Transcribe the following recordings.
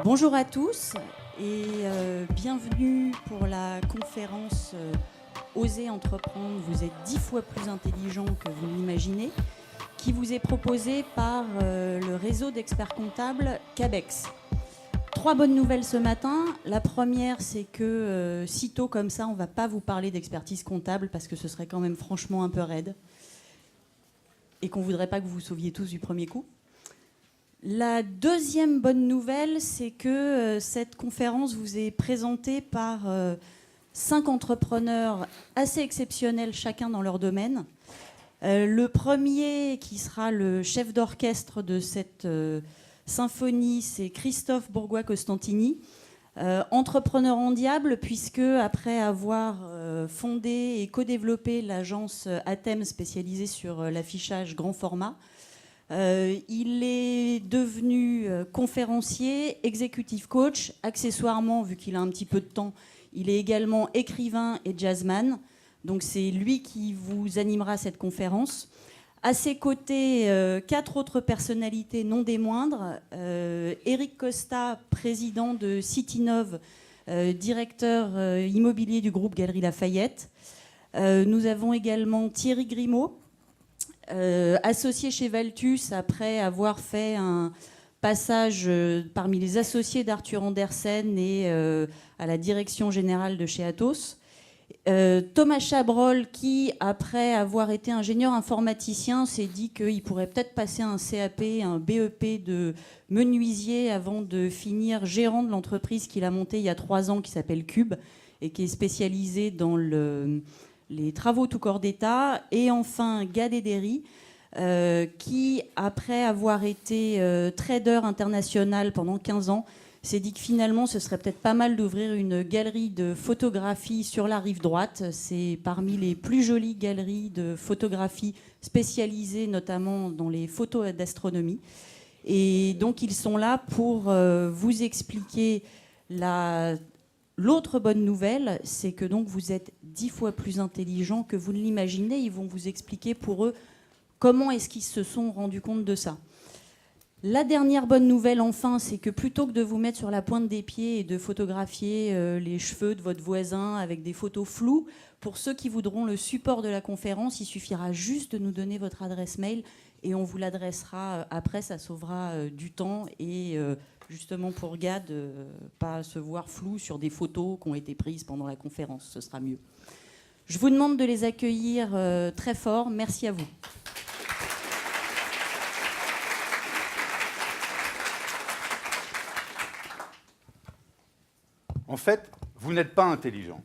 Bonjour à tous et bienvenue pour la conférence Osez entreprendre, vous êtes 10 fois plus intelligent que vous l'imaginez, qui vous est proposée par le réseau d'experts comptables CABEX. 3 bonnes nouvelles ce matin. La première, c'est que sitôt comme ça, on ne va pas vous parler d'expertise comptable parce que ce serait quand même franchement un peu raide et qu'on ne voudrait pas que vous vous sauviez tous du premier coup. La deuxième bonne nouvelle, c'est que cette conférence vous est présentée par 5 entrepreneurs assez exceptionnels, chacun dans leur domaine. Le premier, qui sera le chef d'orchestre de cette symphonie, c'est Christophe Bourgois-Costantini, entrepreneur endiable, puisque après avoir fondé et co-développé l'agence Athème spécialisée sur l'affichage grand format, il est devenu conférencier, executive coach. Accessoirement, vu qu'il a un petit peu de temps, il est également écrivain et jazzman. Donc c'est lui qui vous animera cette conférence. À ses côtés, 4 autres personnalités, non des moindres. Eric Costa, président de Citinov, directeur immobilier du groupe Galeries Lafayette. Nous avons également Thierry Grimaud, associé chez Valtus après avoir fait un passage parmi les associés d'Arthur Andersen et à la direction générale de chez Atos. Thomas Chabrol, qui, après avoir été ingénieur informaticien, s'est dit qu'il pourrait peut-être passer un CAP, un BEP de menuisier avant de finir gérant de l'entreprise qu'il a montée il y a 3 ans, qui s'appelle Cube, et qui est spécialisée dans les travaux tout corps d'État. Et enfin, Gad Ederi, qui, après avoir été trader international pendant 15 ans, s'est dit que finalement, ce serait peut-être pas mal d'ouvrir une galerie de photographie sur la rive droite. C'est parmi les plus jolies galeries de photographie spécialisées, notamment dans les photos d'astronomie. Et donc, ils sont là pour vous expliquer l'autre bonne nouvelle, c'est que donc vous êtes 10 fois plus intelligent que vous ne l'imaginez. Ils vont vous expliquer pour eux comment est-ce qu'ils se sont rendus compte de ça. La dernière bonne nouvelle, enfin, c'est que plutôt que de vous mettre sur la pointe des pieds et de photographier les cheveux de votre voisin avec des photos floues, pour ceux qui voudront le support de la conférence, il suffira juste de nous donner votre adresse mail et on vous l'adressera après. Ça sauvera du temps et justement pour Gad, pas se voir flou sur des photos qui ont été prises pendant la conférence. Ce sera mieux. Je vous demande de les accueillir très fort. Merci à vous. En fait, vous n'êtes pas intelligent.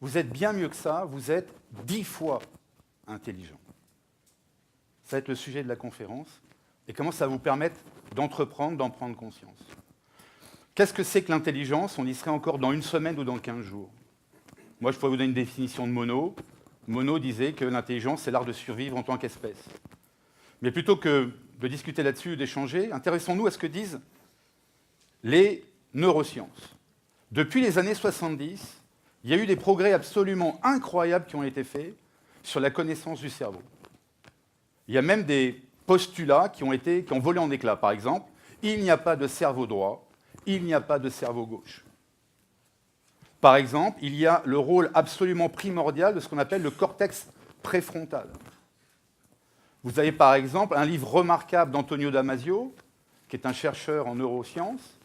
Vous êtes bien mieux que ça, vous êtes 10 fois intelligent. Ça va être le sujet de la conférence et comment ça va vous permettre d'entreprendre, d'en prendre conscience. Qu'est-ce que c'est que l'intelligence? On y serait encore dans 1 semaine ou dans 15 jours. Moi, je pourrais vous donner une définition de Monod. Monod disait que l'intelligence, c'est l'art de survivre en tant qu'espèce. Mais plutôt que de discuter là-dessus ou d'échanger, intéressons-nous à ce que disent les neurosciences. Depuis les années 70, il y a eu des progrès absolument incroyables qui ont été faits sur la connaissance du cerveau. Il y a même des postulats qui ont volé en éclats. Par exemple, il n'y a pas de cerveau droit, il n'y a pas de cerveau gauche. Par exemple, il y a le rôle absolument primordial de ce qu'on appelle le cortex préfrontal. Vous avez par exemple un livre remarquable d'Antonio Damasio, qui est un chercheur en neurosciences,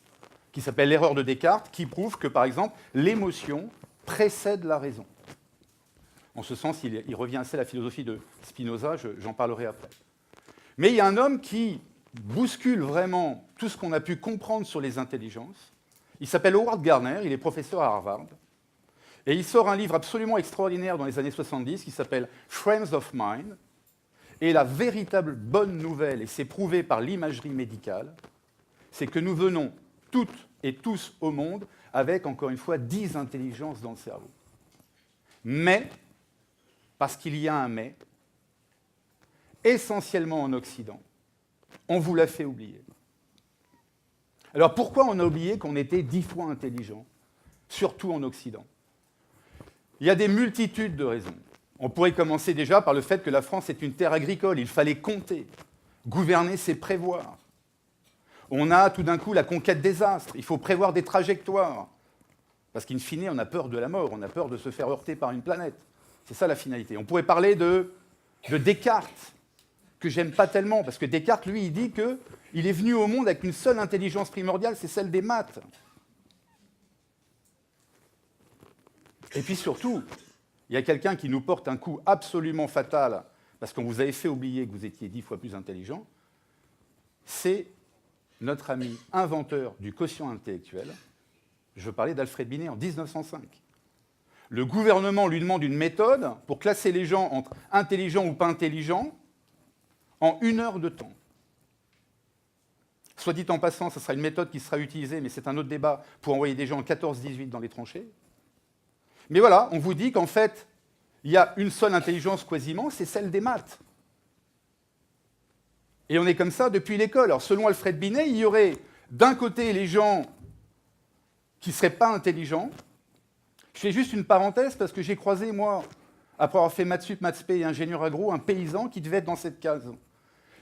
qui s'appelle L'erreur de Descartes, qui prouve que, par exemple, l'émotion précède la raison. En ce sens, il revient assez à la philosophie de Spinoza, j'en parlerai après. Mais il y a un homme qui bouscule vraiment tout ce qu'on a pu comprendre sur les intelligences. Il s'appelle Howard Gardner, il est professeur à Harvard, et il sort un livre absolument extraordinaire dans les années 70 qui s'appelle Frames of Mind. Et la véritable bonne nouvelle, et c'est prouvé par l'imagerie médicale, c'est que nous venons toutes et tous au monde avec, encore une fois, 10 intelligences dans le cerveau. Mais, parce qu'il y a un mais, essentiellement en Occident, on vous l'a fait oublier. Alors pourquoi on a oublié qu'on était 10 fois intelligent, surtout en Occident? Il y a des multitudes de raisons. On pourrait commencer déjà par le fait que la France est une terre agricole, il fallait compter. Gouverner, c'est prévoir. On a tout d'un coup la conquête des astres. Il faut prévoir des trajectoires. Parce qu'in fine, on a peur de la mort, on a peur de se faire heurter par une planète. C'est ça la finalité. On pourrait parler de Descartes, que j'aime pas tellement, parce que Descartes, lui, il dit qu'il est venu au monde avec une seule intelligence primordiale, c'est celle des maths. Et puis surtout, il y a quelqu'un qui nous porte un coup absolument fatal, parce qu'on vous avait fait oublier que vous étiez 10 fois plus intelligent, c'est notre ami inventeur du quotient intellectuel. Je veux parler d'Alfred Binet en 1905. Le gouvernement lui demande une méthode pour classer les gens entre intelligents ou pas intelligents en 1 heure de temps. Soit dit en passant, ce sera une méthode qui sera utilisée, mais c'est un autre débat, pour envoyer des gens en 14-18 dans les tranchées. Mais voilà, on vous dit qu'en fait, il y a une seule intelligence quasiment, c'est celle des maths. Et on est comme ça depuis l'école. Alors selon Alfred Binet, il y aurait d'un côté les gens qui ne seraient pas intelligents. Je fais juste une parenthèse parce que j'ai croisé, moi, après avoir fait maths sup, maths spé et ingénieur agro, un paysan qui devait être dans cette case.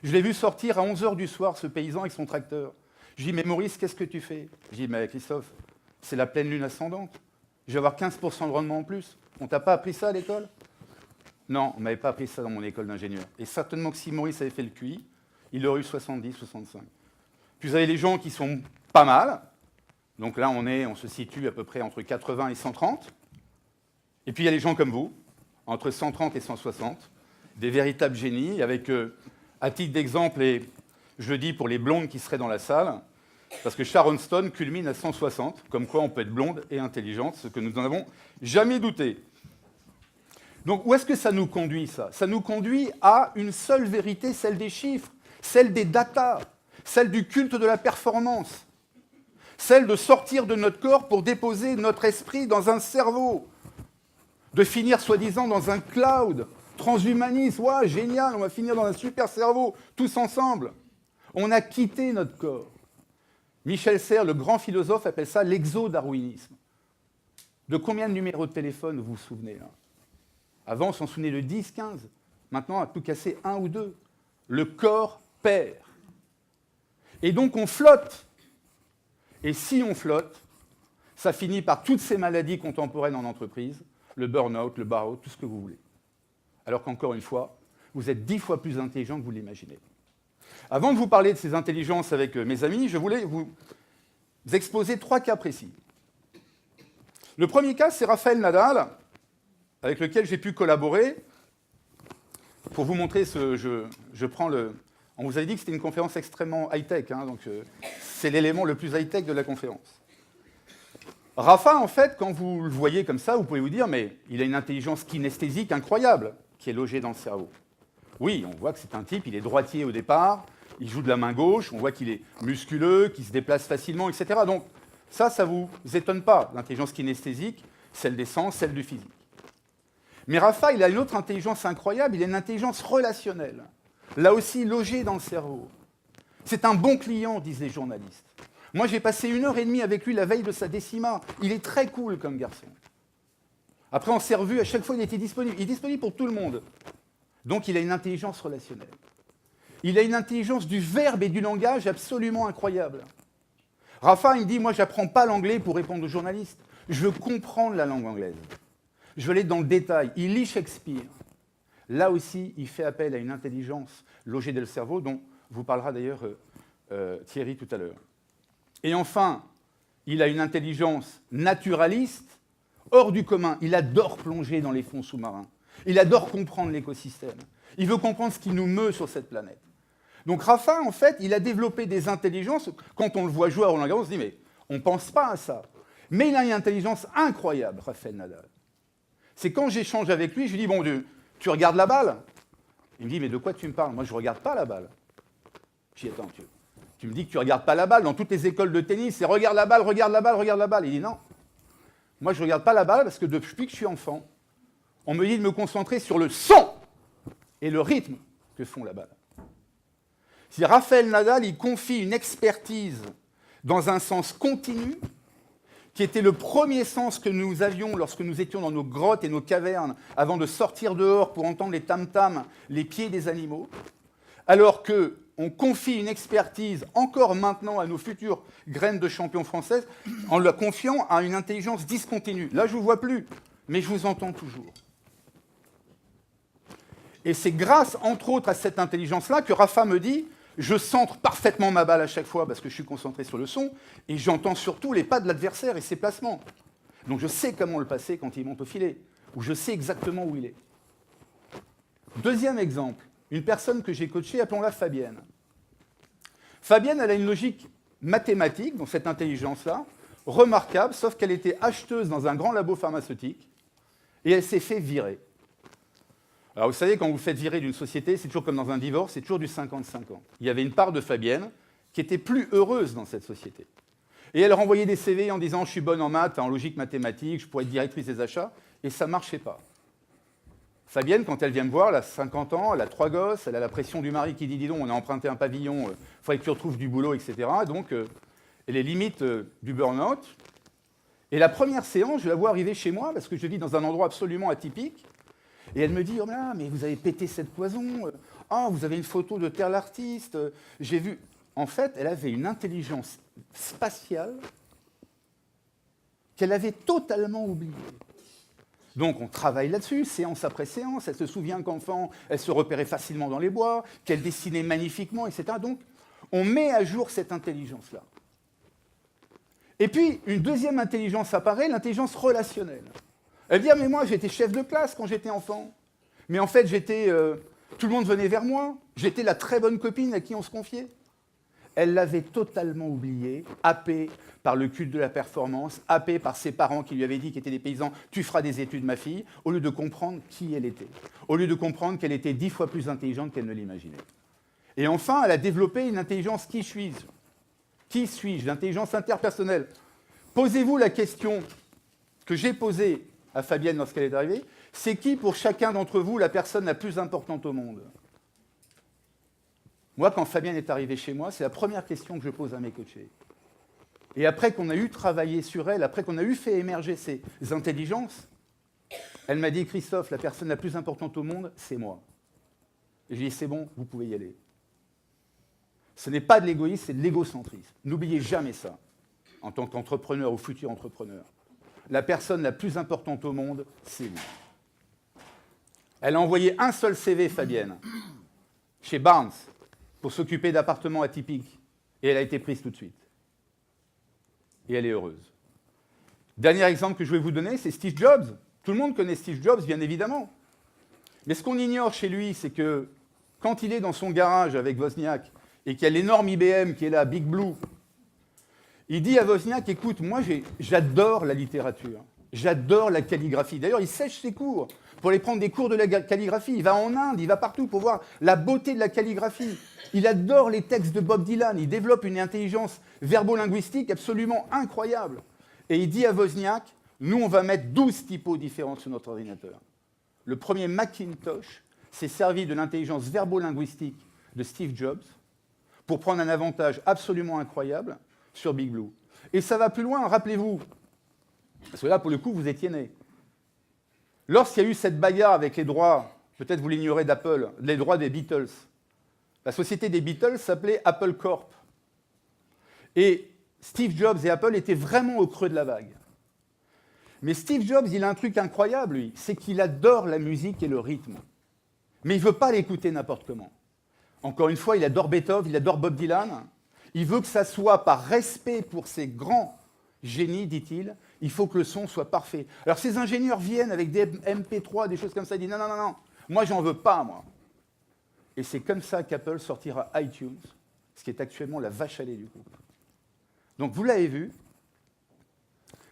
Je l'ai vu sortir à 11h du soir, ce paysan, avec son tracteur. Je lui dis, mais Maurice, qu'est-ce que tu fais? Je lui dis, mais Christophe, c'est la pleine lune ascendante. Je vais avoir 15% de rendement en plus. On t'a pas appris ça à l'école? Non, on ne m'avait pas appris ça dans mon école d'ingénieur. Et certainement que si Maurice avait fait le QI, il aurait eu 70, 65. Puis vous avez les gens qui sont pas mal. Donc là, on se situe à peu près entre 80 et 130. Et puis il y a les gens comme vous, entre 130 et 160, des véritables génies, avec, à titre d'exemple, et je le dis pour les blondes qui seraient dans la salle, parce que Sharon Stone culmine à 160, comme quoi on peut être blonde et intelligente, ce que nous n'en avons jamais douté. Donc où est-ce que ça nous conduit, ça? Ça nous conduit à une seule vérité, celle des chiffres, celle des datas, celle du culte de la performance, celle de sortir de notre corps pour déposer notre esprit dans un cerveau, de finir soi-disant dans un cloud transhumaniste. Ouah, génial, on va finir dans un super cerveau, tous ensemble. On a quitté notre corps. Michel Serres, le grand philosophe, appelle ça l'exo-darwinisme. De combien de numéros de téléphone vous vous souvenez là? Avant, on s'en souvenait de 10, 15. Maintenant, à tout casser, 1 ou 2. Le corps perd. Et donc, on flotte. Et si on flotte, ça finit par toutes ces maladies contemporaines en entreprise, le burn-out, le bar-out, tout ce que vous voulez. Alors qu'encore une fois, vous êtes 10 fois plus intelligent que vous l'imaginez. Avant de vous parler de ces intelligences avec mes amis, je voulais vous exposer 3 cas précis. Le premier cas, c'est Rafael Nadal, avec lequel j'ai pu collaborer. Pour vous montrer je prends le... On vous avait dit que c'était une conférence extrêmement high-tech, hein, donc c'est l'élément le plus high-tech de la conférence. Rafa, en fait, quand vous le voyez comme ça, vous pouvez vous dire, mais il a une intelligence kinesthésique incroyable, qui est logée dans le cerveau. Oui, on voit que c'est un type, il est droitier au départ, il joue de la main gauche, on voit qu'il est musculeux, qu'il se déplace facilement, etc. Donc ça ne vous étonne pas, l'intelligence kinesthésique, celle des sens, celle du physique. Mais Rafa, il a une autre intelligence incroyable, il a une intelligence relationnelle, là aussi logée dans le cerveau. C'est un bon client, disent les journalistes. Moi, j'ai passé 1h30 avec lui la veille de sa décima. Il est très cool comme garçon. Après, on s'est revus, à chaque fois, il était disponible. Il est disponible pour tout le monde. Donc, il a une intelligence relationnelle. Il a une intelligence du verbe et du langage absolument incroyable. Rafa, il me dit, moi, je n'apprends pas l'anglais pour répondre aux journalistes. Je veux comprendre la langue anglaise. Je veux aller dans le détail. Il lit Shakespeare. Là aussi, il fait appel à une intelligence logée dans le cerveau, dont vous parlera d'ailleurs Thierry tout à l'heure. Et enfin, il a une intelligence naturaliste, hors du commun. Il adore plonger dans les fonds sous-marins. Il adore comprendre l'écosystème. Il veut comprendre ce qui nous meut sur cette planète. Donc Rafa, en fait, il a développé des intelligences. Quand on le voit jouer à Roland-Garros, on se dit, mais on ne pense pas à ça. Mais il a une intelligence incroyable, Rafael Nadal. C'est quand j'échange avec lui, je lui dis, bon, tu regardes la balle? Il me dit, mais de quoi tu me parles? Moi, je ne regarde pas la balle. Je dis, attends, tu me dis que tu ne regardes pas la balle. Dans toutes les écoles de tennis, c'est regarde la balle, regarde la balle, regarde la balle. Il dit, non. Moi, je ne regarde pas la balle parce que depuis que je suis enfant, on me dit de me concentrer sur le son et le rythme que font la balle. Si Rafael Nadal, il confie une expertise dans un sens continu, qui était le premier sens que nous avions lorsque nous étions dans nos grottes et nos cavernes, avant de sortir dehors pour entendre les tam-tams, les pieds des animaux, alors que on confie une expertise encore maintenant à nos futures graines de champions françaises en la confiant à une intelligence discontinue. Là, je ne vous vois plus, mais je vous entends toujours. Et c'est grâce, entre autres, à cette intelligence-là que Rafa me dit « Je centre parfaitement ma balle à chaque fois parce que je suis concentré sur le son et j'entends surtout les pas de l'adversaire et ses placements. Donc je sais comment le passer quand il monte au filet, ou je sais exactement où il est. » Deuxième exemple, une personne que j'ai coachée, appelons-la Fabienne. Fabienne, elle a une logique mathématique, dans cette intelligence-là, remarquable, sauf qu'elle était acheteuse dans un grand labo pharmaceutique et elle s'est fait virer. Alors vous savez, quand vous faites virer d'une société, c'est toujours comme dans un divorce, c'est toujours du 50-50. Il y avait une part de Fabienne qui était plus heureuse dans cette société. Et elle renvoyait des CV en disant « je suis bonne en maths, en logique mathématique, je pourrais être directrice des achats », et ça ne marchait pas. Fabienne, quand elle vient me voir, elle a 50 ans, elle a 3 gosses, elle a la pression du mari qui dit « dis donc, on a emprunté un pavillon, il faudrait que tu retrouves du boulot, etc. » Donc, elle est limite du burn-out. Et la première séance, je la vois arriver chez moi, parce que je vis dans un endroit absolument atypique, et elle me dit « oh là, mais vous avez pété cette cloison, vous avez une photo de tel artiste, j'ai vu... » En fait, elle avait une intelligence spatiale qu'elle avait totalement oubliée. Donc on travaille là-dessus, séance après séance, elle se souvient qu'enfant, elle se repérait facilement dans les bois, qu'elle dessinait magnifiquement, etc. Donc on met à jour cette intelligence-là. Et puis une deuxième intelligence apparaît, l'intelligence relationnelle. Elle dit « ah mais moi j'étais chef de classe quand j'étais enfant, mais en fait tout le monde venait vers moi, j'étais la très bonne copine à qui on se confiait. » Elle l'avait totalement oublié, happée par le culte de la performance, happée par ses parents qui lui avaient dit, qui étaient des paysans, « tu feras des études, ma fille », au lieu de comprendre qui elle était, au lieu de comprendre qu'elle était 10 fois plus intelligente qu'elle ne l'imaginait. Et enfin, elle a développé une intelligence « qui suis-je » ? Qui suis-je ? L'intelligence interpersonnelle. Posez-vous la question que j'ai posée à Fabienne lorsqu'elle est arrivée, c'est qui pour chacun d'entre vous la personne la plus importante au monde ? Moi, quand Fabienne est arrivée chez moi, c'est la première question que je pose à mes coachés. Et après qu'on a eu travaillé sur elle, après qu'on a eu fait émerger ses intelligences, elle m'a dit « Christophe, la personne la plus importante au monde, c'est moi. » Et je lui ai dit « c'est bon, vous pouvez y aller. » Ce n'est pas de l'égoïsme, c'est de l'égocentrisme. N'oubliez jamais ça, en tant qu'entrepreneur ou futur entrepreneur. La personne la plus importante au monde, c'est vous. Elle a envoyé un seul CV, Fabienne, chez Barnes, pour s'occuper d'appartements atypiques. Et elle a été prise tout de suite. Et elle est heureuse. Dernier exemple que je vais vous donner, c'est Steve Jobs. Tout le monde connaît Steve Jobs, bien évidemment. Mais ce qu'on ignore chez lui, c'est que quand il est dans son garage avec Wozniak et qu'il y a l'énorme IBM qui est là, Big Blue, il dit à Wozniak, écoute, moi j'adore la littérature, j'adore la calligraphie. D'ailleurs, il sèche ses cours pour aller prendre des cours de la calligraphie. Il va en Inde, il va partout pour voir la beauté de la calligraphie. Il adore les textes de Bob Dylan, il développe une intelligence verbo-linguistique absolument incroyable. Et il dit à Wozniak, nous on va mettre 12 typos différents sur notre ordinateur. Le premier Macintosh s'est servi de l'intelligence verbo-linguistique de Steve Jobs pour prendre un avantage absolument incroyable sur Big Blue. Et ça va plus loin, rappelez-vous, parce que là, pour le coup, vous étiez nés. Lorsqu'il y a eu cette bagarre avec les droits, peut-être vous l'ignorez d'Apple, les droits des Beatles, la société des Beatles s'appelait Apple Corp. Et Steve Jobs et Apple étaient vraiment au creux de la vague. Mais Steve Jobs, il a un truc incroyable, lui, c'est qu'il adore la musique et le rythme. Mais il ne veut pas l'écouter n'importe comment. Encore une fois, il adore Beethoven, il adore Bob Dylan. Il veut que ça soit par respect pour ces grands génies, dit-il, il faut que le son soit parfait. Alors ces ingénieurs viennent avec des MP3, des choses comme ça, ils disent non, moi j'en veux pas, moi. Et c'est comme ça qu'Apple sortira iTunes, ce qui est actuellement la vache à lait du groupe. Donc vous l'avez vu,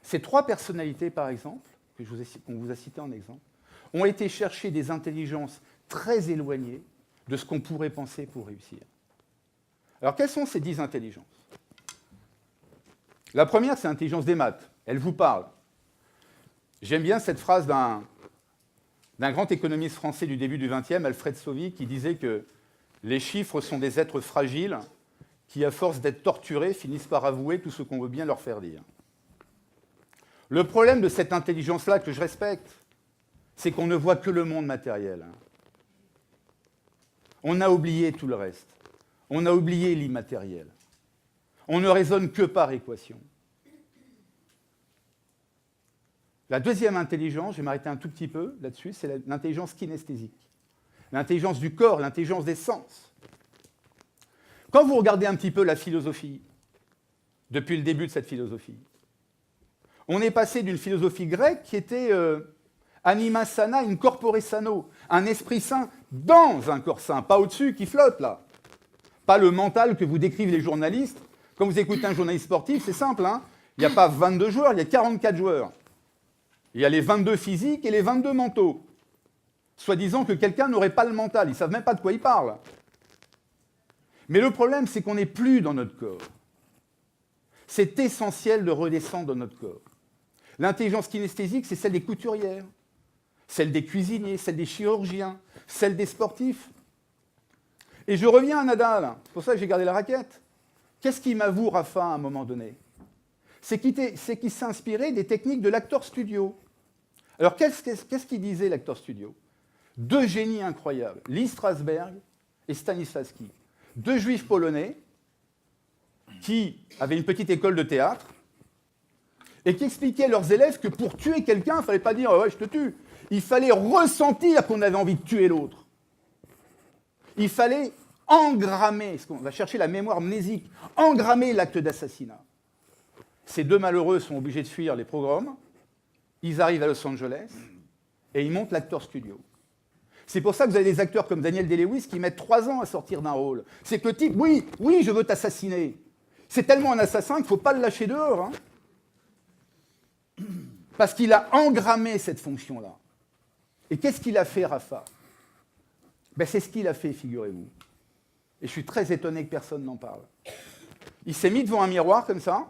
ces 3 personnalités, par exemple, qu'on vous a citées en exemple, ont été chercher des intelligences très éloignées de ce qu'on pourrait penser pour réussir. Alors quelles sont ces 10 intelligences ? La première, c'est l'intelligence des maths. Elle vous parle. J'aime bien cette phrase d'un grand économiste français du début du XXe, Alfred Sauvy, qui disait que les chiffres sont des êtres fragiles qui, à force d'être torturés, finissent par avouer tout ce qu'on veut bien leur faire dire. Le problème de cette intelligence-là, que je respecte, c'est qu'on ne voit que le monde matériel. On a oublié tout le reste. On a oublié l'immatériel. On ne raisonne que par équation. La deuxième intelligence, je vais m'arrêter un tout petit peu là-dessus, c'est l'intelligence kinesthésique. L'intelligence du corps, l'intelligence des sens. Quand vous regardez un petit peu la philosophie, depuis le début de cette philosophie, on est passé d'une philosophie grecque qui était anima sana in corpore sano, un esprit sain dans un corps sain, pas au-dessus qui flotte là. Pas le mental que vous décrivent les journalistes. Quand vous écoutez un journaliste sportif, c'est simple, hein, il n'y a pas 22 joueurs, il y a 44 joueurs. Il y a les 22 physiques et les 22 mentaux. Soi-disant que quelqu'un n'aurait pas le mental, ils ne savent même pas de quoi ils parlent. Mais le problème, c'est qu'on n'est plus dans notre corps. C'est essentiel de redescendre dans notre corps. L'intelligence kinesthésique, c'est celle des couturières, celle des cuisiniers, celle des chirurgiens, celle des sportifs. Et je reviens à Nadal, c'est pour ça que j'ai gardé la raquette. Qu'est-ce qu'il m'avoue, Rafa, à un moment donné? C'est qu'il s'est inspiré des techniques de l'acteur studio. Alors, qu'est-ce qu'il disait, l'acteur studio? Deux génies incroyables, Lee Strasberg et Stanislavski. Deux juifs polonais qui avaient une petite école de théâtre et qui expliquaient à leurs élèves que pour tuer quelqu'un, il ne fallait pas dire « ouais, je te tue ». Il fallait ressentir qu'on avait envie de tuer l'autre. Il fallait engrammer, on va chercher la mémoire mnésique, engrammer l'acte d'assassinat. Ces deux malheureux sont obligés de fuir les pogroms. Ils arrivent à Los Angeles et ils montent l'acteur studio. C'est pour ça que vous avez des acteurs comme Daniel Day-Lewis qui mettent 3 ans à sortir d'un rôle. C'est que le type, oui, je veux t'assassiner. C'est tellement un assassin qu'il ne faut pas le lâcher dehors. Hein. Parce qu'il a engrammé cette fonction-là. Et qu'est-ce qu'il a fait, Rafa? C'est ce qu'il a fait, figurez-vous. Et je suis très étonné que personne n'en parle. Il s'est mis devant un miroir comme ça,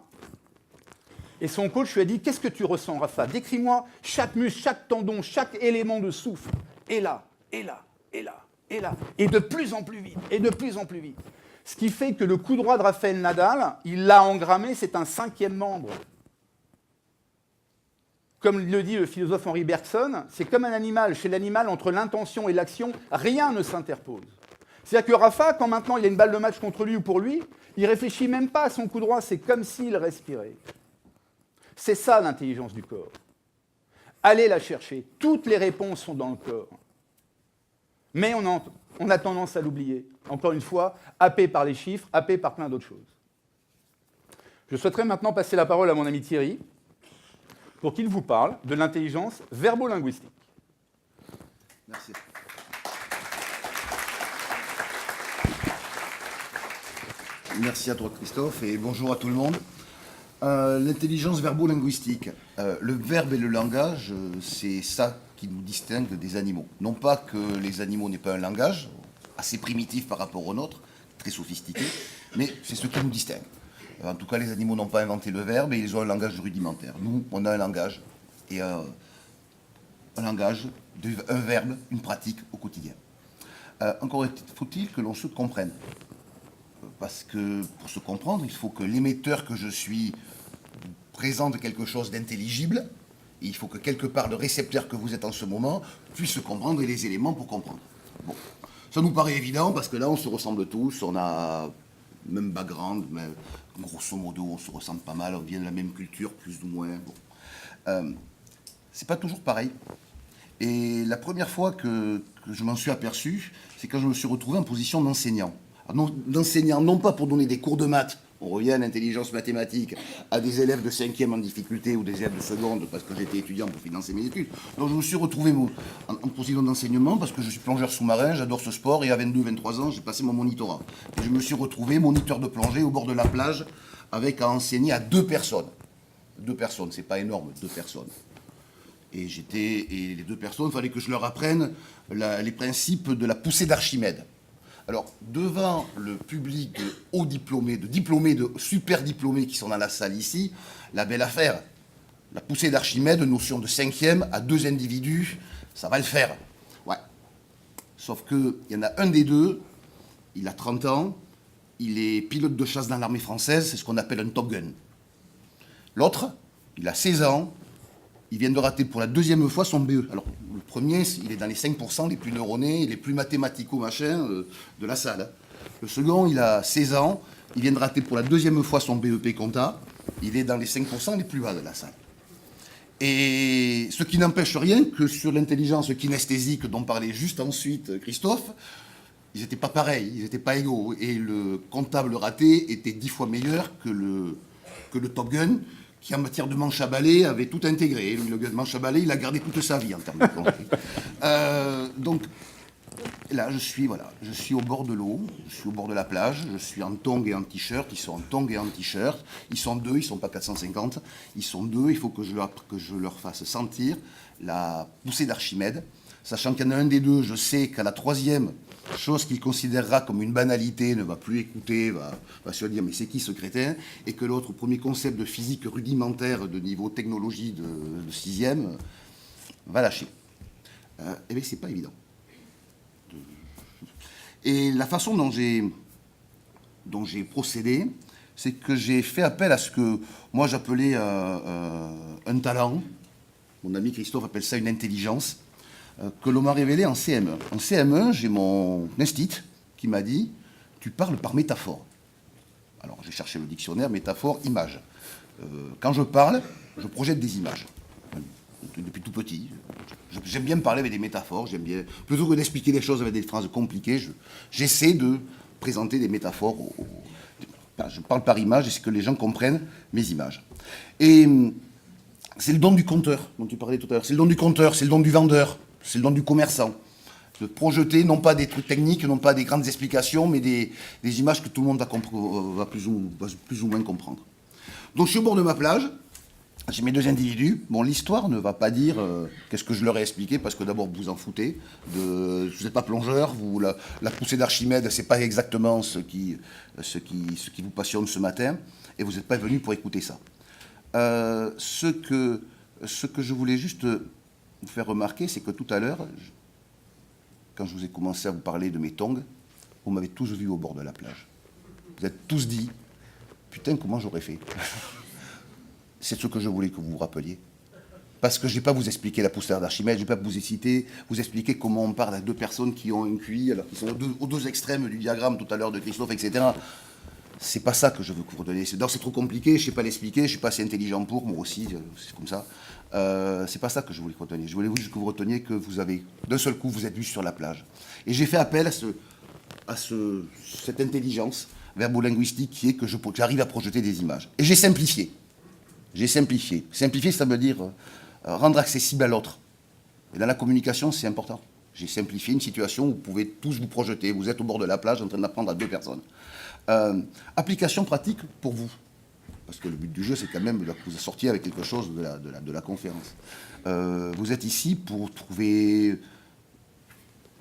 et son coach lui a dit « Qu'est-ce que tu ressens, Rafa? Décris-moi chaque muscle, chaque tendon, chaque élément de souffle. Et là, et là, et là, et là. Et de plus en plus vite, et de plus en plus vite. » Ce qui fait que le coup droit de Rafael Nadal, il l'a engrammé, c'est un 5e membre. Comme le dit le philosophe Henri Bergson, c'est comme un animal. Chez l'animal, entre l'intention et l'action, rien ne s'interpose. C'est-à-dire que Rafa, quand maintenant il y a une balle de match contre lui ou pour lui, il ne réfléchit même pas à son coup droit, c'est comme s'il respirait. C'est ça l'intelligence du corps. Allez la chercher. Toutes les réponses sont dans le corps. Mais on a tendance à l'oublier. Encore une fois, happé par les chiffres, happé par plein d'autres choses. Je souhaiterais maintenant passer la parole à mon ami Thierry pour qu'il vous parle de l'intelligence verbo-linguistique. Merci. Merci à toi, Christophe, et bonjour à tout le monde. L'intelligence verbo-linguistique. Le verbe et le langage, c'est ça qui nous distingue des animaux. Non pas que les animaux n'aient pas un langage, assez primitif par rapport au nôtre, très sophistiqué, mais c'est ce qui nous distingue. En tout cas, les animaux n'ont pas inventé le verbe et ils ont un langage rudimentaire. Nous, on a un langage, et un verbe, une pratique au quotidien. Encore faut-il que l'on se comprenne. Parce que pour se comprendre, il faut que l'émetteur que je suis présente quelque chose d'intelligible. Et il faut que quelque part le récepteur que vous êtes en ce moment puisse comprendre et les éléments pour comprendre. Bon, ça nous paraît évident parce que là, on se ressemble tous, on a même background, mais grosso modo, on se ressemble pas mal, on vient de la même culture, plus ou moins. Bon. C'est pas toujours pareil. Et la première fois que je m'en suis aperçu, c'est quand je me suis retrouvé en position d'enseignant. D'enseignant, non pas pour donner des cours de maths, on revient à l'intelligence mathématique, à des élèves de 5e en difficulté ou des élèves de seconde parce que j'étais étudiant pour financer mes études. Donc je me suis retrouvé en position d'enseignement parce que je suis plongeur sous-marin, j'adore ce sport et à 22-23 ans, j'ai passé mon monitorat. Et je me suis retrouvé moniteur de plongée au bord de la plage avec à enseigner à 2 personnes. 2 personnes, c'est pas énorme, 2 personnes. Et les 2 personnes, il fallait que je leur apprenne les principes de la poussée d'Archimède. Alors, devant le public de hauts diplômés, de super diplômés qui sont dans la salle ici, la belle affaire. La poussée d'Archimède, notion de 5e, à 2 individus, ça va le faire. Ouais. Sauf qu'il y en a un des deux, il a 30 ans, il est pilote de chasse dans l'armée française, c'est ce qu'on appelle un Top Gun. L'autre, il a 16 ans, il vient de rater pour la 2e fois son BE. Alors, le premier, il est dans les 5% les plus neuronés, les plus mathématico-machin de la salle. Le second, il a 16 ans. Il vient de rater pour la 2e fois son BEP compta. Il est dans les 5% les plus bas de la salle. Et ce qui n'empêche rien que sur l'intelligence kinesthésique dont parlait juste ensuite Christophe, ils n'étaient pas pareils, ils n'étaient pas égaux. Et le comptable raté était 10 fois meilleur que le Top Gun, qui en matière de manche à balai avait tout intégré. Lui, le manche à balai, il a gardé toute sa vie en termes de plongée. Donc là, je suis au bord de l'eau, je suis au bord de la plage, je suis en tongs et en t-shirt, ils sont en tongs et en t-shirt, ils sont 2, ils ne sont pas 450, ils sont 2, il faut que je leur fasse sentir la poussée d'Archimède, sachant qu'il y en a un des deux, je sais qu'à la 3e, chose qu'il considérera comme une banalité, ne va plus écouter, va se dire mais c'est qui ce crétin, et que l'autre, premier concept de physique rudimentaire de niveau technologie de 6e, va lâcher. Eh bien, c'est pas évident. Et la façon dont j'ai procédé, c'est que j'ai fait appel à ce que moi j'appelais un talent. Mon ami Christophe appelle ça une intelligence, que l'on m'a révélé en CM1. En CM1, j'ai mon instit qui m'a dit « Tu parles par métaphore ». Alors j'ai cherché le dictionnaire, métaphore, image. Quand je parle, je projette des images. Depuis tout petit, j'aime bien parler avec des métaphores, j'aime bien, plutôt que d'expliquer les choses avec des phrases compliquées, j'essaie de présenter des métaphores. Je parle par image et c'est que les gens comprennent mes images. Et c'est le don du conteur dont tu parlais tout à l'heure, c'est le don du conteur, c'est le don du vendeur, c'est le don du commerçant. De projeter non pas des trucs techniques, non pas des grandes explications, mais des images que tout le monde va plus ou moins comprendre. Donc je suis au bord de ma plage. J'ai mes 2 individus. Bon, l'histoire ne va pas dire qu'est-ce que je leur ai expliqué, parce que d'abord, vous vous en foutez. Vous n'êtes pas plongeur, la poussée d'Archimède, ce n'est pas exactement ce qui vous passionne ce matin, et vous n'êtes pas venu pour écouter ça. Ce que je voulais juste vous faire remarquer, c'est que tout à l'heure, quand je vous ai commencé à vous parler de mes tongs, vous m'avez tous vu au bord de la plage. Vous êtes tous dit, putain, comment j'aurais fait? C'est ce que je voulais que vous vous rappeliez. Parce que je ne vais pas vous expliquer la poussière d'Archimède, je ne vais pas vous expliquer comment on parle à 2 personnes qui ont un QI, alors qu'ils sont aux deux extrêmes du diagramme tout à l'heure de Christophe, etc. C'est pas ça que je veux que vous redonniez. D'abord, c'est trop compliqué, je ne sais pas l'expliquer, je ne suis pas assez intelligent pour, moi aussi, c'est comme ça. C'est pas ça que je voulais que vous reteniez. Je voulais juste que vous reteniez que vous avez, d'un seul coup, vous êtes vu sur la plage. Et j'ai fait appel à cette intelligence verbo-linguistique qui est que j'arrive à projeter des images. Et j'ai simplifié. Simplifier, ça veut dire rendre accessible à l'autre. Et dans la communication, c'est important. J'ai simplifié une situation où vous pouvez tous vous projeter. Vous êtes au bord de la plage en train d'apprendre à 2 personnes. Application pratique pour vous. Parce que le but du jeu, c'est quand même que vous sortiez avec quelque chose de la conférence. Vous êtes ici pour trouver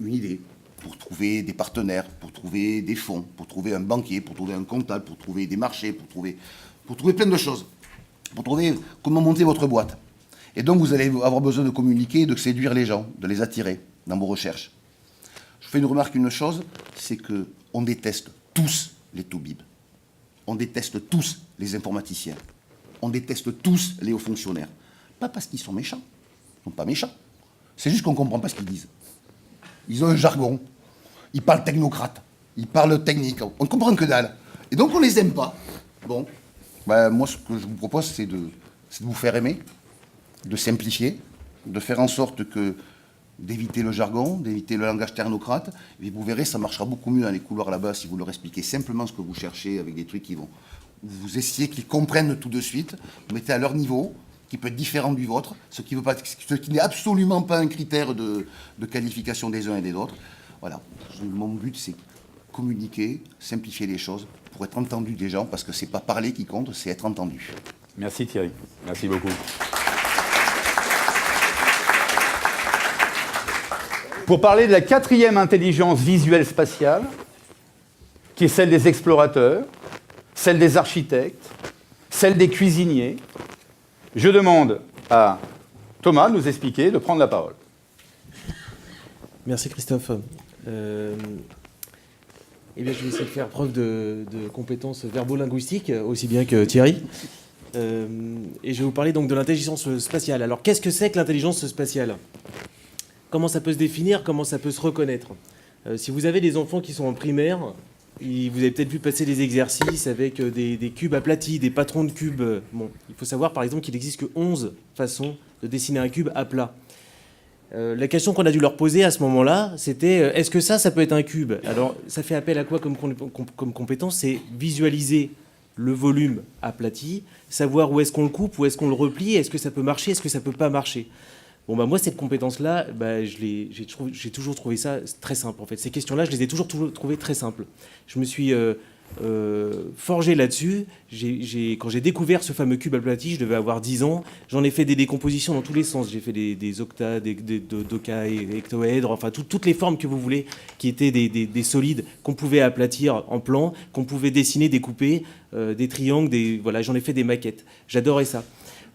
une idée, pour trouver des partenaires, pour trouver des fonds, pour trouver un banquier, pour trouver un comptable, pour trouver des marchés, pour trouver plein de choses. Pour trouver comment monter votre boîte. Et donc, vous allez avoir besoin de communiquer, de séduire les gens, de les attirer dans vos recherches. Je fais une chose, c'est qu'on déteste tous les toubibs. On déteste tous les informaticiens. On déteste tous les hauts fonctionnaires. Pas parce qu'ils sont méchants. Ils ne sont pas méchants. C'est juste qu'on ne comprend pas ce qu'ils disent. Ils ont un jargon. Ils parlent technocrate. Ils parlent technique. On ne comprend que dalle. Et donc, on ne les aime pas. Bon. Moi, ce que je vous propose, c'est de vous faire aimer, de simplifier, de faire en sorte d'éviter le jargon, d'éviter le langage technocrate. Et vous verrez, ça marchera beaucoup mieux dans les couloirs là-bas si vous leur expliquez simplement ce que vous cherchez avec des trucs qui vont vous essayez qu'ils comprennent tout de suite. Vous mettez à leur niveau, qui peut être différent du vôtre, ce qui n'est absolument pas un critère de qualification des uns et des autres. Voilà. Mon but, c'est communiquer, simplifier les choses pour être entendu des gens, parce que c'est pas parler qui compte, c'est être entendu. Merci Thierry, merci beaucoup. Pour parler de la 4e intelligence visuelle spatiale, qui est celle des explorateurs, celle des architectes, celle des cuisiniers, je demande à Thomas de nous expliquer, de prendre la parole. Merci Christophe. Eh bien, je vais essayer de faire preuve de compétences verbo-linguistiques, aussi bien que Thierry. Et je vais vous parler donc de l'intelligence spatiale. Alors, qu'est-ce que c'est que l'intelligence spatiale? Comment ça peut se définir? Comment ça peut se reconnaître? Si vous avez des enfants qui sont en primaire, Vous avez peut-être vu passer des exercices avec des cubes aplatis, des patrons de cubes. Bon, il faut savoir par exemple qu'il n'existe que 11 façons de dessiner un cube à plat. La question qu'on a dû leur poser à ce moment-là, c'était est-ce que ça peut être un cube? Alors, ça fait appel à quoi comme compétence? C'est visualiser le volume aplati, savoir où est-ce qu'on le coupe, où est-ce qu'on le replie, est-ce que ça peut marcher, est-ce que ça peut pas marcher. Bon, moi, cette compétence-là, j'ai toujours trouvé ça très simple, en fait. Ces questions-là, je les ai toujours trouvées très simples. Je me suis forgé là-dessus. Quand j'ai découvert ce fameux cube aplati, je devais avoir 10 ans. J'en ai fait des décompositions dans tous les sens. J'ai fait des octas, des docahèdres, enfin toutes les formes que vous voulez, qui étaient des solides qu'on pouvait aplatir en plan, qu'on pouvait dessiner, découper, des triangles, voilà, j'en ai fait des maquettes. J'adorais ça.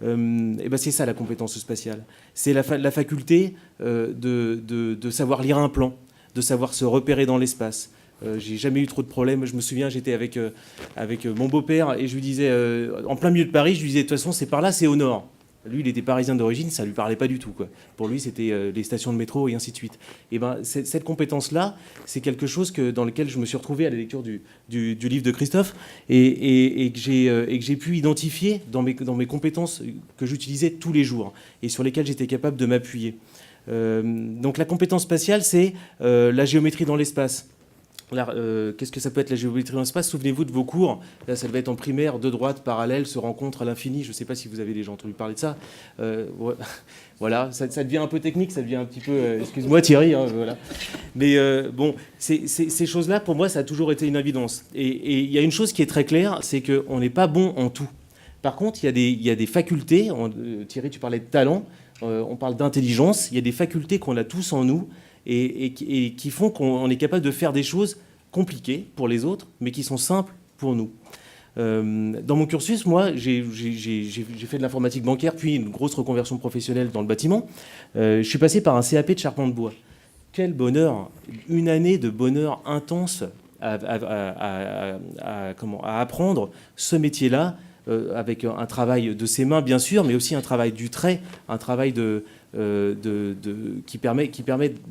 Et c'est ça la compétence spatiale. C'est la faculté de savoir lire un plan, de savoir se repérer dans l'espace. J'ai jamais eu trop de problèmes. Je me souviens, j'étais avec mon beau-père et je lui disais, en plein milieu de Paris, je lui disais, de toute façon, c'est par là, c'est au nord. Lui, il était parisien d'origine, ça lui parlait pas du tout, quoi. Pour lui, c'était les stations de métro et ainsi de suite. Et cette compétence-là, c'est quelque chose dans lequel je me suis retrouvé à la lecture du livre de Christophe et que j'ai pu identifier dans mes compétences que j'utilisais tous les jours et sur lesquelles j'étais capable de m'appuyer. Donc la compétence spatiale, c'est la géométrie dans l'espace. Qu'est-ce que ça peut être la géométrie dans l'espace? Souvenez-vous de vos cours. Là, ça devait être en primaire. Deux droites parallèles se rencontrent à l'infini. Je ne sais pas si vous avez déjà entendu parler de ça. Voilà, ça devient un peu technique, ça devient un petit peu... excuse-moi Thierry, hein, voilà. Mais bon, ces choses-là, pour moi, ça a toujours été une évidence. Et il y a une chose qui est très claire, c'est qu'on n'est pas bon en tout. Par contre, il y a des facultés. Thierry, tu parlais de talent. On parle d'intelligence. Il y a des facultés qu'on a tous en nous et qui font qu'on est capable de faire des choses compliquées pour les autres, mais qui sont simples pour nous. Dans mon cursus, moi, j'ai fait de l'informatique bancaire, puis une grosse reconversion professionnelle dans le bâtiment. Je suis passé par un CAP de charpente bois. Quel bonheur! Une année de bonheur intense à apprendre ce métier-là, avec un travail de ses mains, bien sûr, mais aussi un travail du trait, un travail qui permet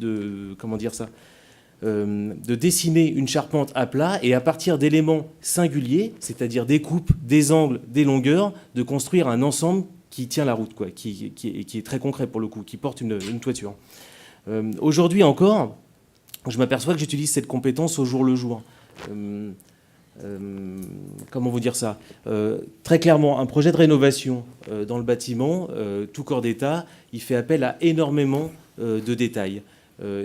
de, comment dire ça, de dessiner une charpente à plat et à partir d'éléments singuliers, c'est-à-dire des coupes, des angles, des longueurs, de construire un ensemble qui tient la route, quoi, qui est très concret pour le coup, qui porte une toiture. Aujourd'hui encore, je m'aperçois que j'utilise cette compétence au jour le jour. Comment vous dire ça? Très clairement, un projet de rénovation dans le bâtiment, tout corps d'État, il fait appel à énormément de détails.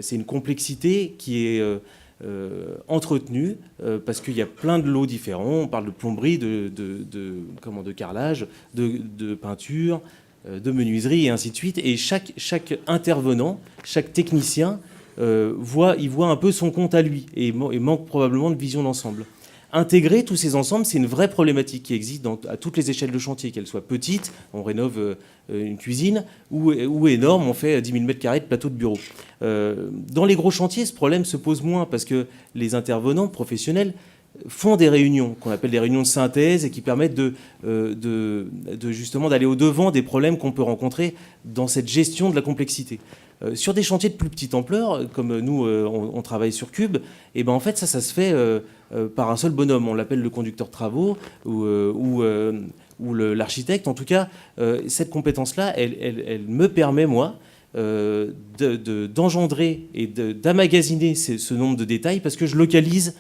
C'est une complexité qui est entretenue parce qu'il y a plein de lots différents. On parle de plomberie, de carrelage, de peinture, de menuiserie et ainsi de suite. Et chaque intervenant, chaque technicien voit un peu son compte à lui et manque probablement de vision d'ensemble. Intégrer tous ces ensembles, c'est une vraie problématique qui existe à toutes les échelles de chantier, qu'elles soient petites, on rénove une cuisine, ou énorme, on fait 10 000 m² de plateau de bureau. Dans les gros chantiers, ce problème se pose moins parce que les intervenants professionnels font des réunions qu'on appelle des réunions de synthèse et qui permettent justement d'aller au-devant des problèmes qu'on peut rencontrer dans cette gestion de la complexité. Sur des chantiers de plus petite ampleur, comme nous, on travaille sur Cube, et en fait, ça se fait par un seul bonhomme. On l'appelle le conducteur de travaux ou l'architecte. En tout cas, cette compétence-là, elle me permet, moi, d'engendrer et d'amagasiner ce nombre de détails parce que je localise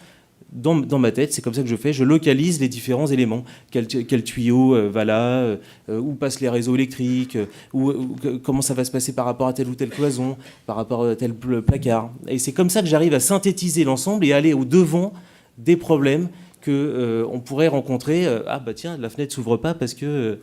dans ma tête, c'est comme ça que je fais, je localise les différents éléments. Quel tuyau va là, où passent les réseaux électriques, comment ça va se passer par rapport à telle ou telle cloison, par rapport à tel placard. Et c'est comme ça que j'arrive à synthétiser l'ensemble et aller au-devant des problèmes qu'on pourrait rencontrer. Tiens, la fenêtre ne s'ouvre pas parce que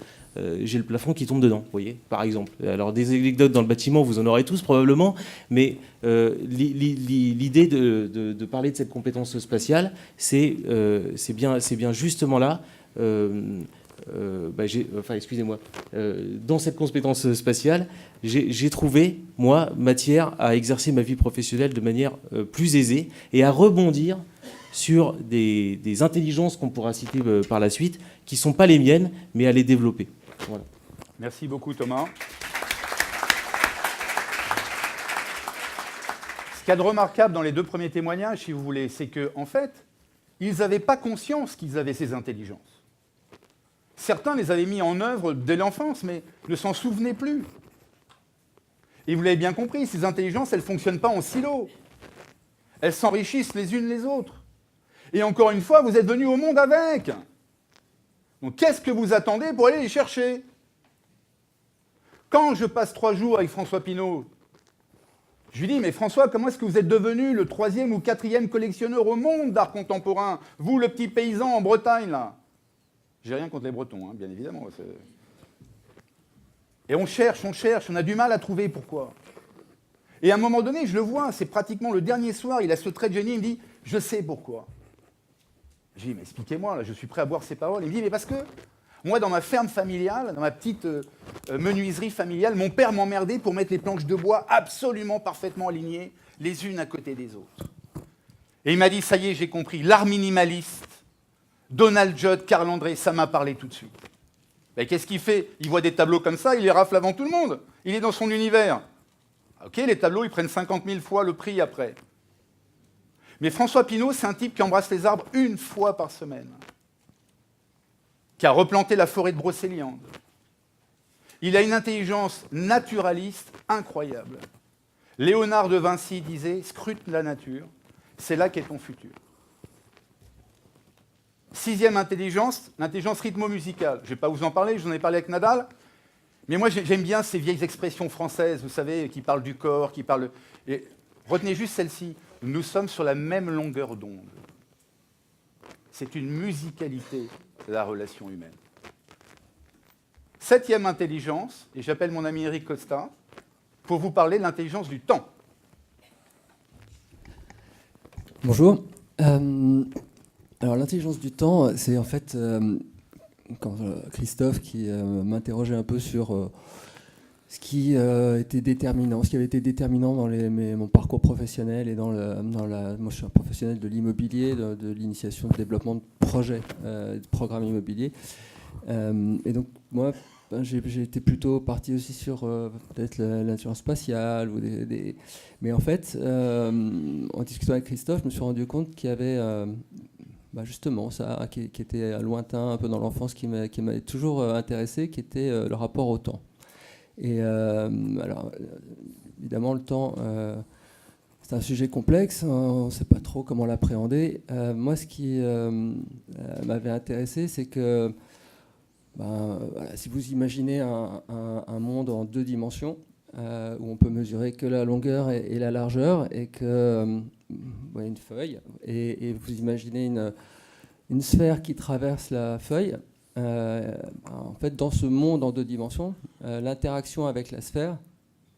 j'ai le plafond qui tombe dedans, vous voyez, par exemple. Alors, des anecdotes dans le bâtiment, vous en aurez tous probablement, mais l'idée de parler de cette compétence spatiale, c'est bien justement là, excusez-moi, dans cette compétence spatiale, j'ai trouvé, moi, matière à exercer ma vie professionnelle de manière plus aisée et à rebondir sur des intelligences qu'on pourra citer par la suite, qui ne sont pas les miennes, mais à les développer. Voilà. Merci beaucoup, Thomas. Ce qu'il y a de remarquable dans les deux premiers témoignages, si vous voulez, c'est qu'en fait, ils n'avaient pas conscience qu'ils avaient ces intelligences. Certains les avaient mis en œuvre dès l'enfance, mais ne s'en souvenaient plus. Et vous l'avez bien compris, ces intelligences, elles ne fonctionnent pas en silo. Elles s'enrichissent les unes les autres. Et encore une fois, vous êtes venus au monde avec. Donc qu'est-ce que vous attendez pour aller les chercher? Quand je passe 3 jours avec François Pinault, je lui dis, mais François, comment est-ce que vous êtes devenu le 3e ou 4e collectionneur au monde d'art contemporain? Vous, le petit paysan en Bretagne, là. J'ai rien contre les Bretons, hein, bien évidemment. Et on cherche, on a du mal à trouver pourquoi. Et à un moment donné, je le vois, c'est pratiquement le dernier soir, il a ce trait de génie, il me dit, je sais pourquoi. Je lui dis, mais expliquez-moi, là, je suis prêt à boire ces paroles. Il me dit, mais parce que moi, dans ma ferme familiale, dans ma petite menuiserie familiale, mon père m'emmerdait pour mettre les planches de bois absolument parfaitement alignées, les unes à côté des autres. Et il m'a dit, ça y est, j'ai compris, l'art minimaliste, Donald Judd, Carl André, ça m'a parlé tout de suite. Ben, qu'est-ce qu'il fait? Il voit des tableaux comme ça, il les rafle avant tout le monde. Il est dans son univers. Ok, les tableaux, ils prennent 50 000 fois le prix après. Mais François Pinault, c'est un type qui embrasse les arbres 1 fois par semaine, qui a replanté la forêt de Brocéliande. Il a une intelligence naturaliste incroyable. Léonard de Vinci disait « Scrute la nature, c'est là qu'est ton futur ». 6e intelligence, l'intelligence rythmo-musicale. Je ne vais pas vous en parler, je vous en ai parlé avec Nadal. Mais moi, j'aime bien ces vieilles expressions françaises, vous savez, qui parlent du corps, qui parlent... Et retenez juste celle-ci. Nous sommes sur la même longueur d'onde. C'est une musicalité de la relation humaine. 7e intelligence, et j'appelle mon ami Eric Costa, pour vous parler de l'intelligence du temps. Bonjour. Alors l'intelligence du temps, c'est en fait quand Christophe qui m'interrogeait un peu sur ce qui était déterminant, ce qui avait été déterminant dans mon parcours professionnel et moi je suis un professionnel de l'immobilier, de l'initiation de développement de projets, de programmes immobiliers. Et donc moi j'ai été plutôt parti aussi sur peut-être l'intelligence spatiale ou mais en fait en discutant avec Christophe, je me suis rendu compte qu'il y avait justement ça qui était lointain un peu dans l'enfance, qui m'avait toujours intéressé, qui était le rapport au temps. Et alors évidemment le temps c'est un sujet complexe, hein, on ne sait pas trop comment l'appréhender. Moi ce qui m'avait intéressé, c'est que voilà, si vous imaginez un monde en 2 dimensions où on peut mesurer que la longueur et la largeur, et que une feuille, et vous imaginez une sphère qui traverse la feuille. En fait, dans ce monde en 2 dimensions, l'interaction avec la sphère,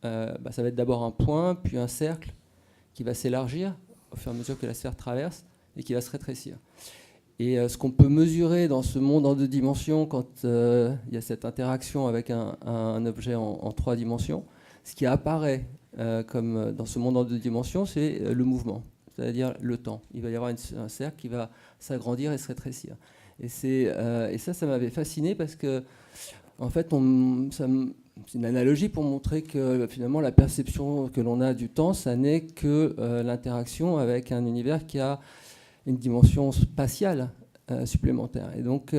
ça va être d'abord un point, puis un cercle qui va s'élargir au fur et à mesure que la sphère traverse et qui va se rétrécir. Et ce qu'on peut mesurer dans ce monde en 2 dimensions, quand il y a cette interaction avec un objet en 3 dimensions, ce qui apparaît comme dans ce monde en 2 dimensions, c'est le mouvement, c'est-à-dire le temps. Il va y avoir un cercle qui va s'agrandir et se rétrécir. Et ça m'avait fasciné parce que, en fait, c'est une analogie pour montrer que finalement la perception que l'on a du temps, ça n'est que l'interaction avec un univers qui a une dimension spatiale supplémentaire. Et donc,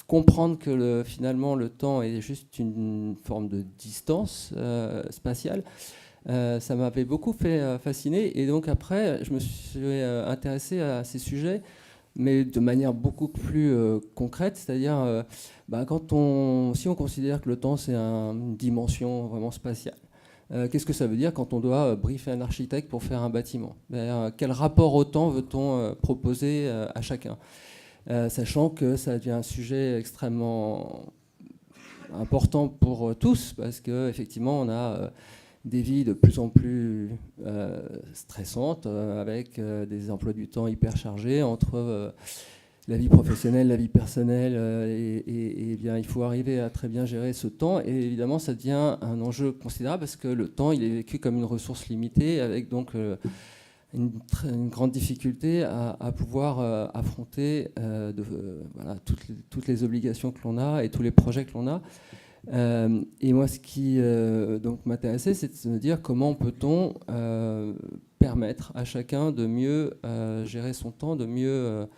comprendre que finalement le temps est juste une forme de distance spatiale, ça m'avait beaucoup fait fasciner. Et donc après, je me suis intéressé à ces sujets, mais de manière beaucoup plus concrète, c'est-à-dire si on considère que le temps c'est une dimension vraiment spatiale, qu'est-ce que ça veut dire quand on doit briefer un architecte pour faire un bâtiment? Quel rapport au temps veut-on proposer à chacun, sachant que ça devient un sujet extrêmement important pour tous, parce qu'effectivement on a des vies de plus en plus stressantes, avec des emplois du temps hyper chargés entre la vie professionnelle, la vie personnelle, et bien, il faut arriver à très bien gérer ce temps. Et évidemment, ça devient un enjeu considérable parce que le temps, il est vécu comme une ressource limitée, avec donc une grande difficulté à pouvoir affronter toutes les obligations que l'on a et tous les projets que l'on a. Et moi, ce qui donc m'intéressait, c'est de se dire comment peut-on permettre à chacun de mieux gérer son temps, de mieux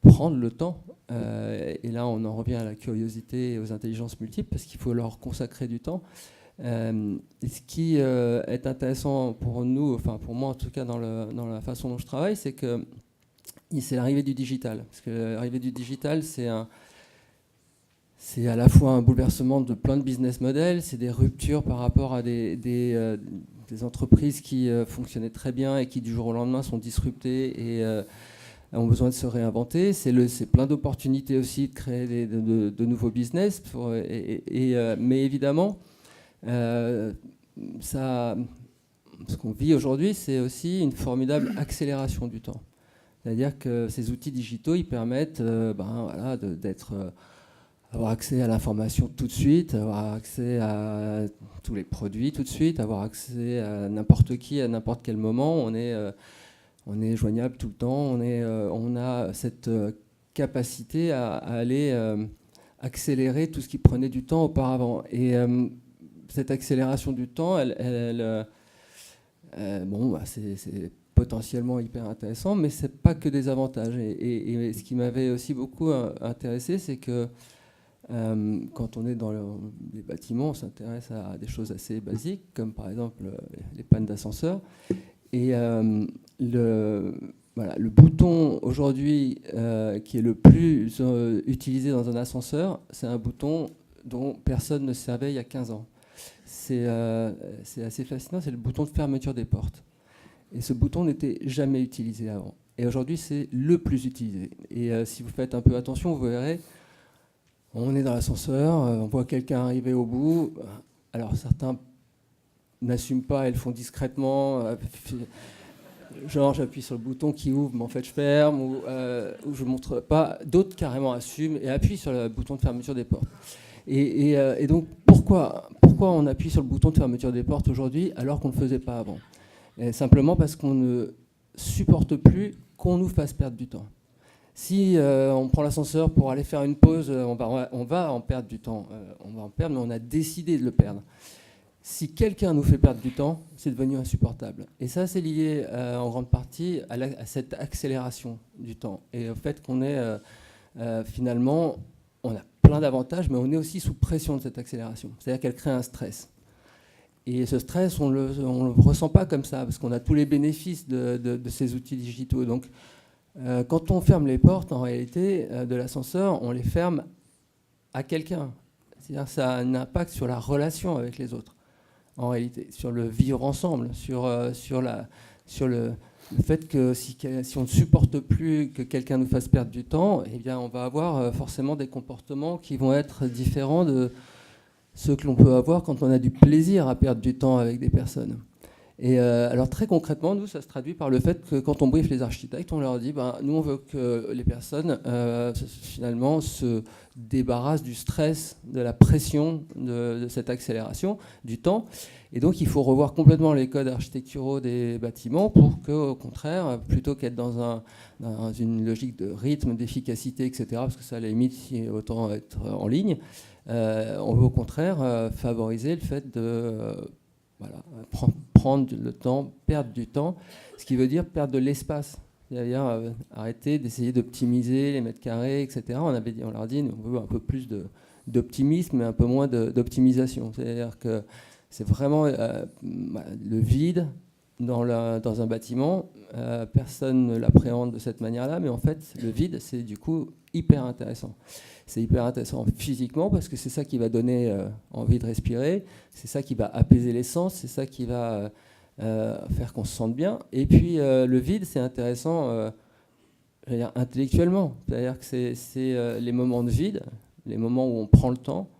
prendre le temps. Et là, on en revient à la curiosité et aux intelligences multiples, parce qu'il faut leur consacrer du temps. Et ce qui est intéressant pour nous, enfin pour moi en tout cas dans la façon dont je travaille, c'est que c'est l'arrivée du digital. Parce que l'arrivée du digital, c'est à la fois un bouleversement de plein de business models, c'est des ruptures par rapport à des entreprises qui fonctionnaient très bien et qui du jour au lendemain sont disruptées et ont besoin de se réinventer. C'est plein d'opportunités aussi de créer de nouveaux business. Mais évidemment, ce qu'on vit aujourd'hui, c'est aussi une formidable accélération du temps. C'est-à-dire que ces outils digitaux, ils permettent avoir accès à l'information tout de suite, avoir accès à tous les produits tout de suite, avoir accès à n'importe qui à n'importe quel moment. On est joignable tout le temps. On a cette capacité à aller accélérer tout ce qui prenait du temps auparavant. Et cette accélération du temps, c'est potentiellement hyper intéressant, mais c'est pas que des avantages. Et ce qui m'avait aussi beaucoup intéressé, c'est que quand on est dans les bâtiments, on s'intéresse à des choses assez basiques, comme par exemple les pannes d'ascenseur. Et le bouton aujourd'hui qui est le plus utilisé dans un ascenseur, c'est un bouton dont personne ne se servait il y a 15 ans. C'est assez fascinant, c'est le bouton de fermeture des portes. Et ce bouton n'était jamais utilisé avant. Et aujourd'hui, c'est le plus utilisé. Et si vous faites un peu attention, vous verrez, on est dans l'ascenseur, on voit quelqu'un arriver au bout. Alors certains n'assument pas, elles le font discrètement. Genre, j'appuie sur le bouton qui ouvre, mais en fait, je ferme, ou je ne montre pas. D'autres carrément assument et appuient sur le bouton de fermeture des portes. Et donc, pourquoi on appuie sur le bouton de fermeture des portes aujourd'hui alors qu'on ne le faisait pas avant ? Et simplement parce qu'on ne supporte plus qu'on nous fasse perdre du temps. Si on prend l'ascenseur pour aller faire une pause, on va en perdre du temps. On va en perdre, mais on a décidé de le perdre. Si quelqu'un nous fait perdre du temps, c'est devenu insupportable. Et ça, c'est lié en grande partie à cette accélération du temps. Et au fait qu'on est finalement, on a plein d'avantages, mais on est aussi sous pression de cette accélération. C'est-à-dire qu'elle crée un stress. Et ce stress, on le ressent pas comme ça, parce qu'on a tous les bénéfices de ces outils digitaux. Donc, quand on ferme les portes, en réalité, de l'ascenseur, on les ferme à quelqu'un. C'est-à-dire que ça a un impact sur la relation avec les autres, en réalité, sur le vivre ensemble, sur le fait que si on ne supporte plus que quelqu'un nous fasse perdre du temps, eh bien, on va avoir forcément des comportements qui vont être différents de ceux que l'on peut avoir quand on a du plaisir à perdre du temps avec des personnes. Et alors très concrètement, nous, ça se traduit par le fait que quand on briefe les architectes, on leur dit nous, on veut que les personnes, finalement, se débarrassent du stress, de la pression de cette accélération du temps. Et donc, il faut revoir complètement les codes architecturaux des bâtiments pour qu'au contraire, plutôt qu'être dans une logique de rythme, d'efficacité, etc., parce que ça, à la limite, autant être en ligne, on veut au contraire favoriser le fait de prendre le temps, perdre du temps, ce qui veut dire perdre de l'espace. C'est-à-dire arrêter d'essayer d'optimiser les mètres carrés, etc. On leur dit, on veut un peu plus d'optimisme, mais un peu moins d'optimisation. C'est-à-dire que c'est vraiment le vide dans un bâtiment. Personne ne l'appréhende de cette manière-là, mais en fait, le vide, c'est du coup hyper intéressant. C'est hyper intéressant physiquement parce que c'est ça qui va donner envie de respirer, c'est ça qui va apaiser les sens, c'est ça qui va faire qu'on se sente bien. Et puis le vide, c'est intéressant intellectuellement. C'est-à-dire que c'est les moments de vide, les moments où on prend le temps,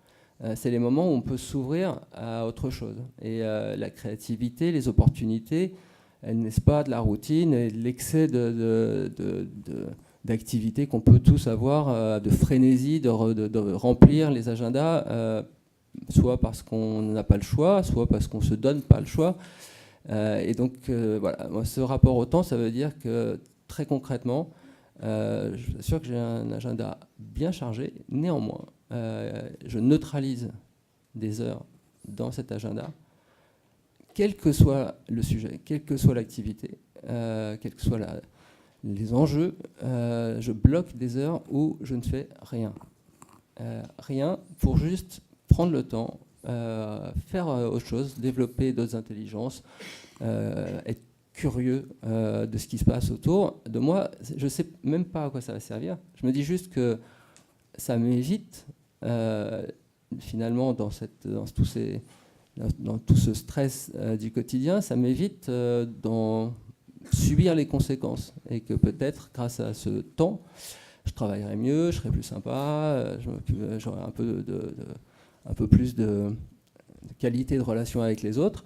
c'est les moments où on peut s'ouvrir à autre chose. Et la créativité, les opportunités, elles naissent pas de la routine et de l'excès d'activités qu'on peut tous avoir, de frénésie, de remplir les agendas, soit parce qu'on n'a pas le choix, soit parce qu'on ne se donne pas le choix. Et donc, voilà, moi, ce rapport au temps, ça veut dire que, très concrètement, je vous assure que j'ai un agenda bien chargé. Néanmoins, je neutralise des heures dans cet agenda quel que soit le sujet, quelle que soit l'activité, quels que soient les enjeux, je bloque des heures où je ne fais rien. Rien pour juste prendre le temps, faire autre chose, développer d'autres intelligences, être curieux de ce qui se passe autour de moi. Je ne sais même pas à quoi ça va servir. Je me dis juste que ça m'évite, finalement, dans tout ce stress du quotidien, ça m'évite d'en subir les conséquences. Et que peut-être, grâce à ce temps, je travaillerai mieux, je serai plus sympa, j'aurai un peu plus de qualité de relation avec les autres,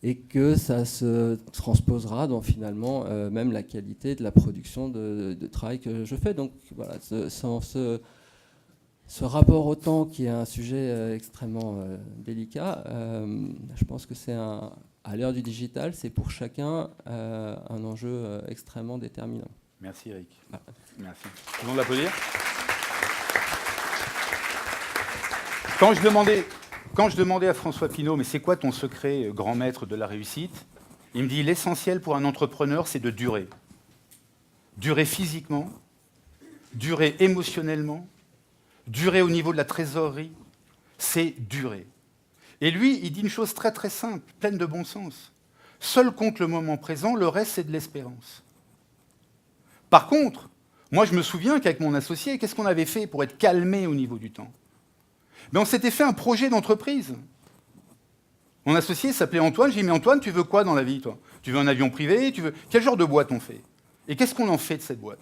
et que ça se transposera dans finalement même la qualité de la production de travail que je fais. Donc voilà, ce rapport au temps, qui est un sujet extrêmement délicat, je pense que à l'heure du digital, c'est pour chacun un enjeu extrêmement déterminant. Merci Eric. Merci. Tout le monde l'applaudir. Quand je demandais à François Pinault, mais c'est quoi ton secret, grand maître de la réussite? Il me dit, l'essentiel pour un entrepreneur, c'est de durer. Durer physiquement, durer émotionnellement, durer au niveau de la trésorerie, c'est durer. Et lui, il dit une chose très très simple, pleine de bon sens. Seul compte le moment présent, le reste, c'est de l'espérance. Par contre, moi je me souviens qu'avec mon associé, qu'est-ce qu'on avait fait pour être calmé au niveau du temps? On s'était fait un projet d'entreprise. Mon associé s'appelait Antoine. J'ai dit, mais Antoine, tu veux quoi dans la vie, toi? Tu veux un avion privé? Quel genre de boîte on fait? Et qu'est-ce qu'on en fait de cette boîte?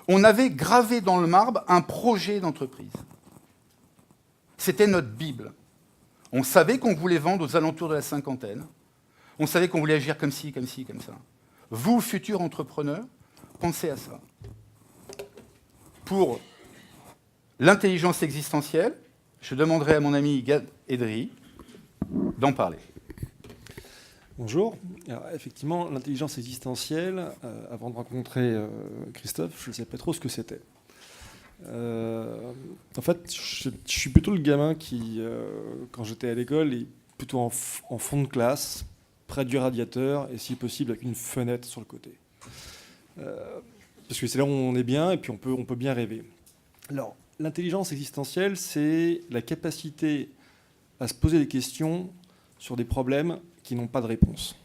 On avait gravé dans le marbre un projet d'entreprise. C'était notre Bible. On savait qu'on voulait vendre aux alentours de la 50aine. On savait qu'on voulait agir comme ci, comme ci, comme ça. Vous, futurs entrepreneurs, pensez à ça. Pour l'intelligence existentielle, je demanderai à mon ami Gad Edri d'en parler. Bonjour. Alors, effectivement, l'intelligence existentielle, avant de rencontrer Christophe, je ne savais pas trop ce que c'était. En fait, je suis plutôt le gamin qui, quand j'étais à l'école, est plutôt en fond de classe, près du radiateur, et si possible avec une fenêtre sur le côté. Parce que c'est là où on est bien, et puis on peut bien rêver. Alors, l'intelligence existentielle, c'est la capacité à se poser des questions sur des problèmes qui n'ont pas de réponse.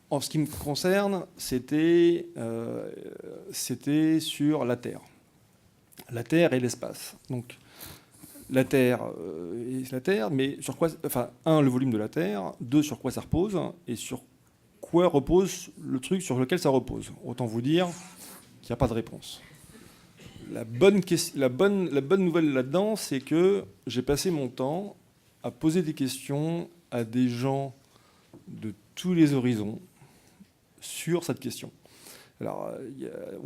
En ce qui me concerne, c'était sur la Terre. La Terre et l'espace. Donc, la Terre, mais sur quoi, enfin, le volume de la Terre, 2, sur quoi ça repose, et sur quoi repose le truc sur lequel ça repose. Autant vous dire qu'il n'y a pas de réponse. La bonne nouvelle là-dedans, c'est que j'ai passé mon temps à poser des questions à des gens de tous les horizons sur cette question. Alors,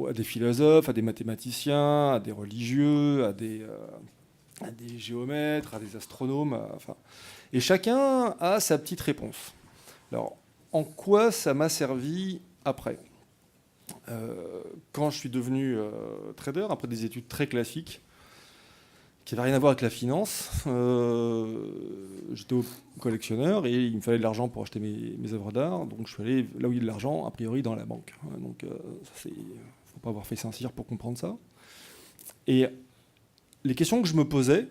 à des philosophes, à des mathématiciens, à des religieux, à des géomètres, à des astronomes, et chacun a sa petite réponse. Alors, en quoi ça m'a servi après ? Quand je suis devenu trader, après des études très classiques, qui n'avaient rien à voir avec la finance, j'étais collectionneur et il me fallait de l'argent pour acheter mes œuvres d'art, donc je suis allé là où il y a de l'argent, a priori dans la banque. Donc il ne faut pas avoir fait Saint-Cyr pour comprendre ça. Et les questions que je me posais,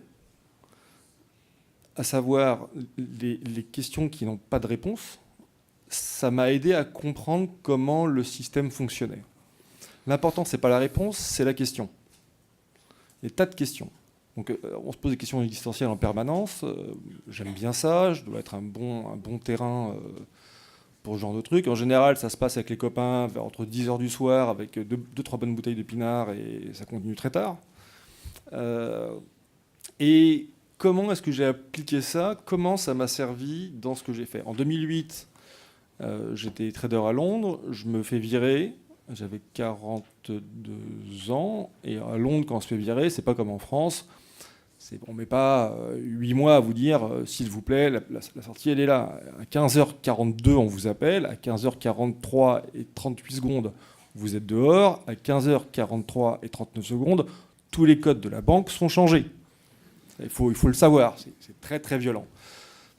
à savoir les questions qui n'ont pas de réponse, ça m'a aidé à comprendre comment le système fonctionnait. L'important, ce n'est pas la réponse, c'est la question. Des tas de questions. Donc, on se pose des questions existentielles en permanence. J'aime bien ça, je dois être un bon terrain pour ce genre de truc. En général, ça se passe avec les copains vers entre 10h du soir avec 2-3 bonnes bouteilles de pinard et ça continue très tard. Et comment est-ce que j'ai appliqué ça? Comment ça m'a servi dans ce que j'ai fait? En 2008, j'étais trader à Londres, je me fais virer, j'avais 42 ans, et à Londres, quand on se fait virer, c'est pas comme en France, on ne met pas 8 mois à vous dire, s'il vous plaît, la sortie, elle est là. À 15h42, on vous appelle, à 15h43 et 38 secondes, vous êtes dehors, à 15h43 et 39 secondes, tous les codes de la banque sont changés. Il faut le savoir, c'est très très violent.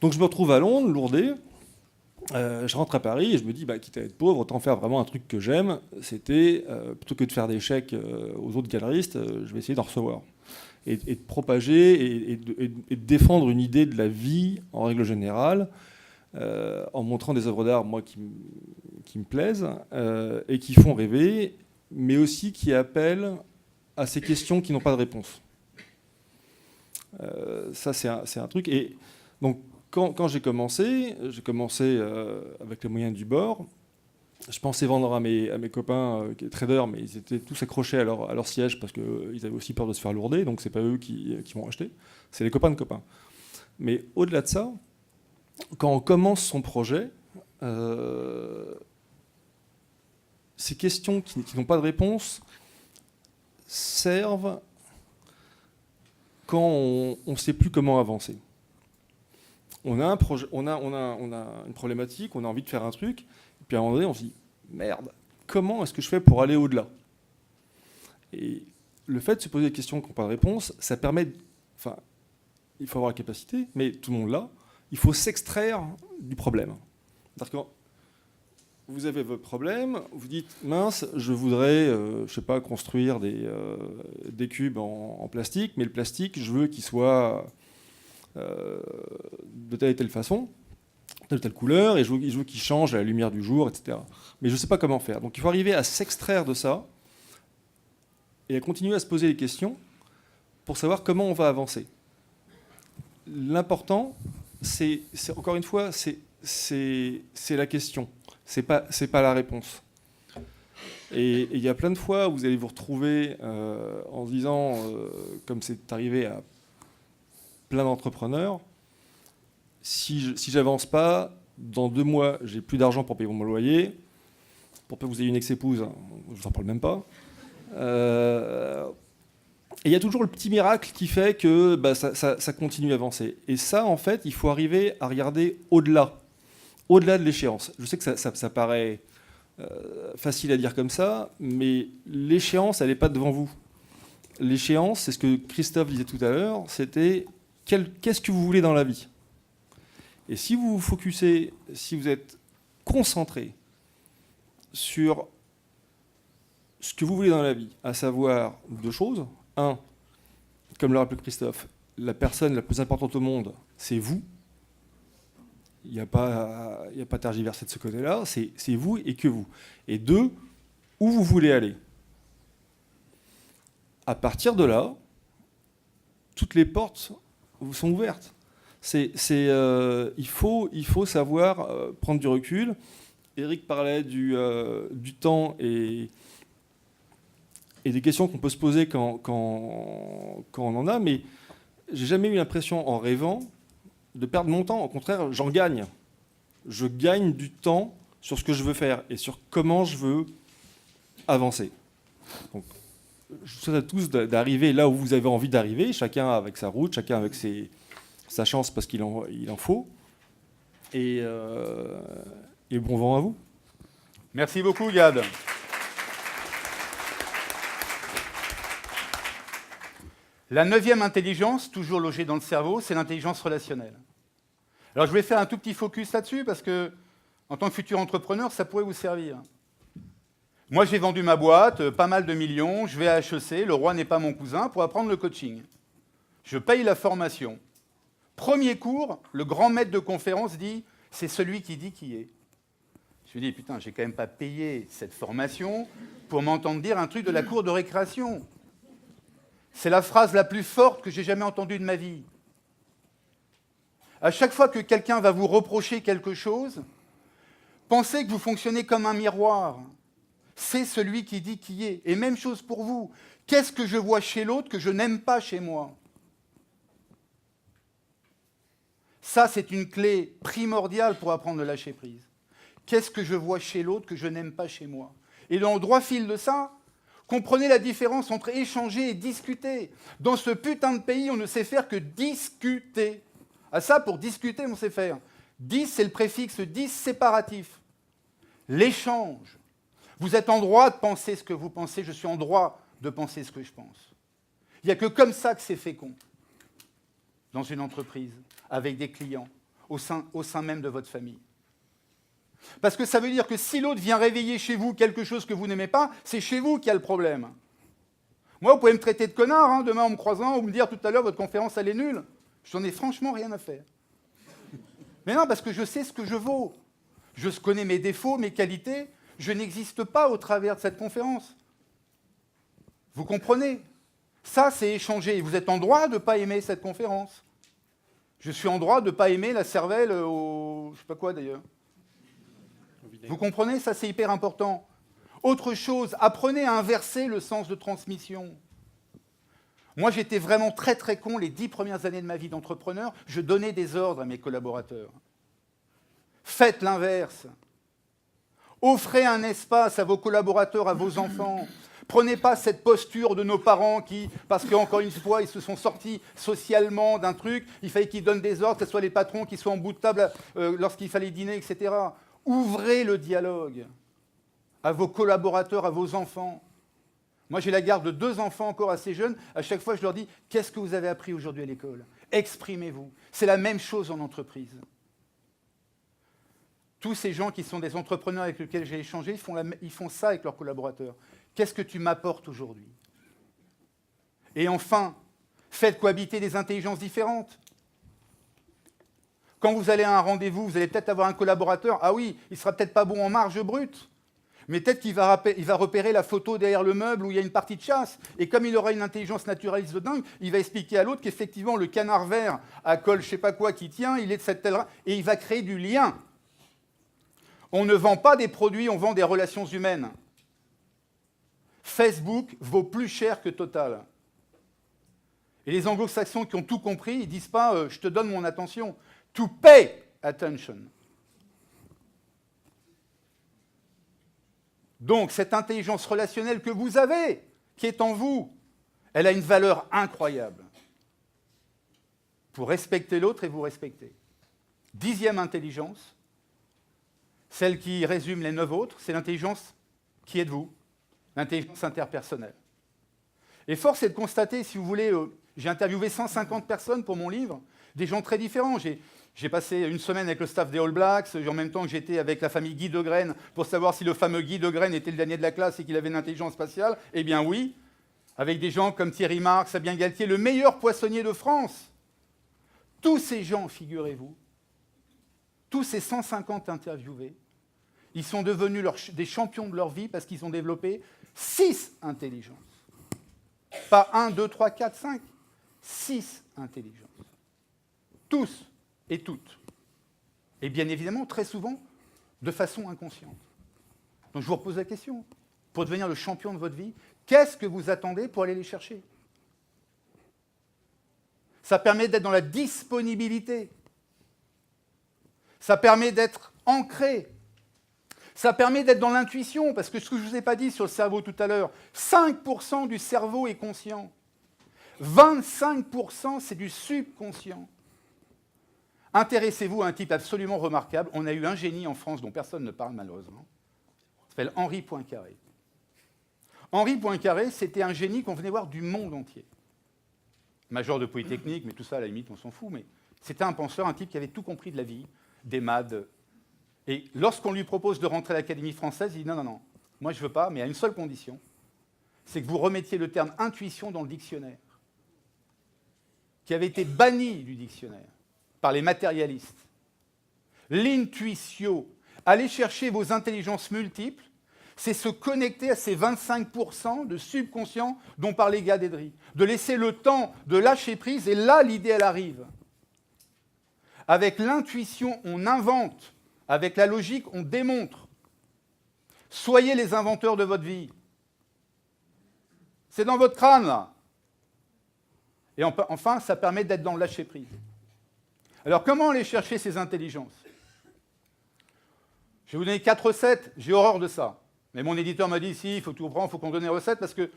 Donc je me retrouve à Londres, lourdé. Je rentre à Paris et je me dis, quitte à être pauvre, autant faire vraiment un truc que j'aime. C'était, plutôt que de faire des chèques aux autres galeristes, je vais essayer d'en recevoir. Et de propager et de défendre une idée de la vie en règle générale, en montrant des œuvres d'art, moi, qui me plaisent et qui font rêver, mais aussi qui appellent à ces questions qui n'ont pas de réponse. Ça, c'est un truc. Et donc, quand j'ai commencé avec les moyens du bord. Je pensais vendre à mes copains qui étaient traders, mais ils étaient tous accrochés à leur siège parce qu'ils avaient aussi peur de se faire lourder, donc c'est pas eux qui m'ont acheté, c'est les copains de copains. Mais au-delà de ça, quand on commence son projet, ces questions qui n'ont pas de réponse servent quand on ne sait plus comment avancer. On a un projet, on a une problématique, on a envie de faire un truc, et puis à un moment donné, on se dit merde, comment est-ce que je fais pour aller au-delà? Et le fait de se poser des questions qui n'ont pas de réponse, ça permet, enfin, il faut avoir la capacité, mais tout le monde l'a, il faut s'extraire du problème. C'est-à-dire que vous avez votre problème, vous dites mince, je voudrais, je sais pas, construire des cubes en plastique, mais le plastique, je veux qu'il soit de telle et telle façon, telle ou telle couleur, et je veux qu'il change à la lumière du jour, etc. Mais je ne sais pas comment faire. Donc il faut arriver à s'extraire de ça et à continuer à se poser des questions pour savoir comment on va avancer. L'important, c'est encore une fois, c'est la question, c'est pas la réponse. Et il y a plein de fois où vous allez vous retrouver en se disant, comme c'est arrivé à plein d'entrepreneurs, si j'avance pas, dans 2 mois, j'ai plus d'argent pour payer mon loyer, pour peu que vous ayez une ex-épouse, hein, je vous en parle même pas. Et il y a toujours le petit miracle qui fait que ça continue à avancer. Et ça, en fait, il faut arriver à regarder au-delà de l'échéance. Je sais que ça paraît facile à dire comme ça, mais l'échéance, elle n'est pas devant vous. L'échéance, c'est ce que Christophe disait tout à l'heure, c'était qu'est-ce que vous voulez dans la vie? Et si vous vous focussez, si vous êtes concentré sur ce que vous voulez dans la vie, à savoir 2 choses. 1, comme le rappelle Christophe, la personne la plus importante au monde, c'est vous. Il n'y a pas tergiversé de ce côté-là, c'est vous et que vous. Et 2, où vous voulez aller. À partir de là, toutes les portes vous sont ouvertes. Il faut savoir prendre du recul. Eric parlait du temps et des questions qu'on peut se poser quand on en a, mais j'ai jamais eu l'impression, en rêvant, de perdre mon temps. Au contraire, j'en gagne. Je gagne du temps sur ce que je veux faire et sur comment je veux avancer. Donc, je vous souhaite à tous d'arriver là où vous avez envie d'arriver, chacun avec sa route, chacun avec sa chance parce qu'il en faut. Et bon vent à vous. Merci beaucoup, Gad. La 9e intelligence, toujours logée dans le cerveau, c'est l'intelligence relationnelle. Alors je vais faire un tout petit focus là-dessus parce que, en tant que futur entrepreneur, ça pourrait vous servir. Moi, j'ai vendu ma boîte, pas mal de millions, je vais à HEC, le roi n'est pas mon cousin, pour apprendre le coaching. Je paye la formation. Premier cours, le grand maître de conférence dit « c'est celui qui dit qui est ». Je me dis « putain, j'ai quand même pas payé cette formation pour m'entendre dire un truc de la cour de récréation ». C'est la phrase la plus forte que j'ai jamais entendue de ma vie. À chaque fois que quelqu'un va vous reprocher quelque chose, pensez que vous fonctionnez comme un miroir. C'est celui qui dit qui est. Et même chose pour vous. Qu'est-ce que je vois chez l'autre que je n'aime pas chez moi? Ça, c'est une clé primordiale pour apprendre à lâcher prise. Qu'est-ce que je vois chez l'autre que je n'aime pas chez moi? Et dans le droit fil de ça, comprenez la différence entre échanger et discuter. Dans ce putain de pays, on ne sait faire que discuter. Ah ça, pour discuter, on sait faire. 10, c'est le préfixe 10 séparatif. L'échange. Vous êtes en droit de penser ce que vous pensez, je suis en droit de penser ce que je pense. Il n'y a que comme ça que c'est fécond. Dans une entreprise, avec des clients. au sein même de votre famille. Parce que ça veut dire que si l'autre vient réveiller chez vous quelque chose que vous n'aimez pas, c'est chez vous qu'il y a le problème. Moi, vous pouvez me traiter de connard, hein, demain en me croisant, ou me dire tout à l'heure, votre conférence, elle est nulle. J'en ai franchement rien à faire. Mais non, parce que je sais ce que je vaux. Je connais mes défauts, mes qualités. Je n'existe pas au travers de cette conférence. Vous comprenez? Ça, c'est échanger. Vous êtes en droit de ne pas aimer cette conférence. Je suis en droit de ne pas aimer la cervelle au... je ne sais pas quoi, d'ailleurs. Vous comprenez? Ça, c'est hyper important. Autre chose, apprenez à inverser le sens de transmission. Moi, j'étais vraiment très, très con les 10 premières années de ma vie d'entrepreneur. Je donnais des ordres à mes collaborateurs. Faites l'inverse. Offrez un espace à vos collaborateurs, à vos enfants. Prenez pas cette posture de nos parents qui, parce qu'encore une fois, ils se sont sortis socialement d'un truc, il fallait qu'ils donnent des ordres, que ce soit les patrons qui soient en bout de table lorsqu'il fallait dîner, etc. Ouvrez le dialogue à vos collaborateurs, à vos enfants. Moi, j'ai la garde de 2 enfants encore assez jeunes. À chaque fois, je leur dis, qu'est-ce que vous avez appris aujourd'hui à l'école? Exprimez-vous. C'est la même chose en entreprise. Tous ces gens qui sont des entrepreneurs avec lesquels j'ai échangé, ils font ça avec leurs collaborateurs. Qu'est-ce que tu m'apportes aujourd'hui? Et enfin, faites cohabiter des intelligences différentes. Quand vous allez à un rendez-vous, vous allez peut-être avoir un collaborateur, ah oui, il ne sera peut-être pas bon en marge brute, mais peut-être qu'il va repérer la photo derrière le meuble où il y a une partie de chasse. Et comme il aura une intelligence naturaliste de dingue, il va expliquer à l'autre qu'effectivement, le canard vert à col je ne sais pas quoi qui tient, il est de cette telle... Et il va créer du lien. On ne vend pas des produits, on vend des relations humaines. Facebook vaut plus cher que Total. Et les anglo-saxons qui ont tout compris, ils ne disent pas je te donne mon attention. To pay attention. Donc, cette intelligence relationnelle que vous avez, qui est en vous, elle a une valeur incroyable. Pour respecter l'autre et vous respecter. 10e intelligence, celle qui résume les 9 autres, c'est l'intelligence qui êtes-vous, l'intelligence interpersonnelle. Et force est de constater, si vous voulez, j'ai interviewé 150 personnes pour mon livre, des gens très différents. J'ai passé une semaine avec le staff des All Blacks, en même temps que j'étais avec la famille Guy Degraine pour savoir si le fameux Guy Degraine était le dernier de la classe et qu'il avait une intelligence spatiale. Eh bien oui, avec des gens comme Thierry Marx, Fabien Galtier, le meilleur poissonnier de France. Tous ces gens, figurez-vous, tous ces 150 interviewés, ils sont devenus des champions de leur vie parce qu'ils ont développé 6 intelligences. Pas 1, 2, 3, 4, 5. 6 intelligences. Tous et toutes. Et bien évidemment, très souvent, de façon inconsciente. Donc je vous repose la question. Pour devenir le champion de votre vie, qu'est-ce que vous attendez pour aller les chercher? Ça permet d'être dans la disponibilité. Ça permet d'être ancré. Ça permet d'être dans l'intuition, parce que ce que je ne vous ai pas dit sur le cerveau tout à l'heure, 5% du cerveau est conscient. 25%, c'est du subconscient. Intéressez-vous à un type absolument remarquable. On a eu un génie en France dont personne ne parle malheureusement. Il s'appelle Henri Poincaré. Henri Poincaré, c'était un génie qu'on venait voir du monde entier. Major de Polytechnique, mais tout ça, à la limite, on s'en fout. Mais c'était un penseur, un type qui avait tout compris de la vie, des maths. Et lorsqu'on lui propose de rentrer à l'Académie française, il dit non, non, non, moi je ne veux pas, mais à une seule condition, c'est que vous remettiez le terme intuition dans le dictionnaire, qui avait été banni du dictionnaire par les matérialistes. L'intuitio, aller chercher vos intelligences multiples, c'est se connecter à ces 25% de subconscient dont parlait Gadedri, de laisser le temps de lâcher prise, et là, l'idée, elle arrive. Avec l'intuition, on invente. Avec la logique, on démontre. Soyez les inventeurs de votre vie. C'est dans votre crâne, là. Et enfin, ça permet d'être dans le lâcher-prise. Alors, comment aller chercher ces intelligences? Je vais vous donner 4 recettes. J'ai horreur de ça. Mais mon éditeur m'a dit, si, il faut tout reprendre, il faut qu'on donne des recettes, parce que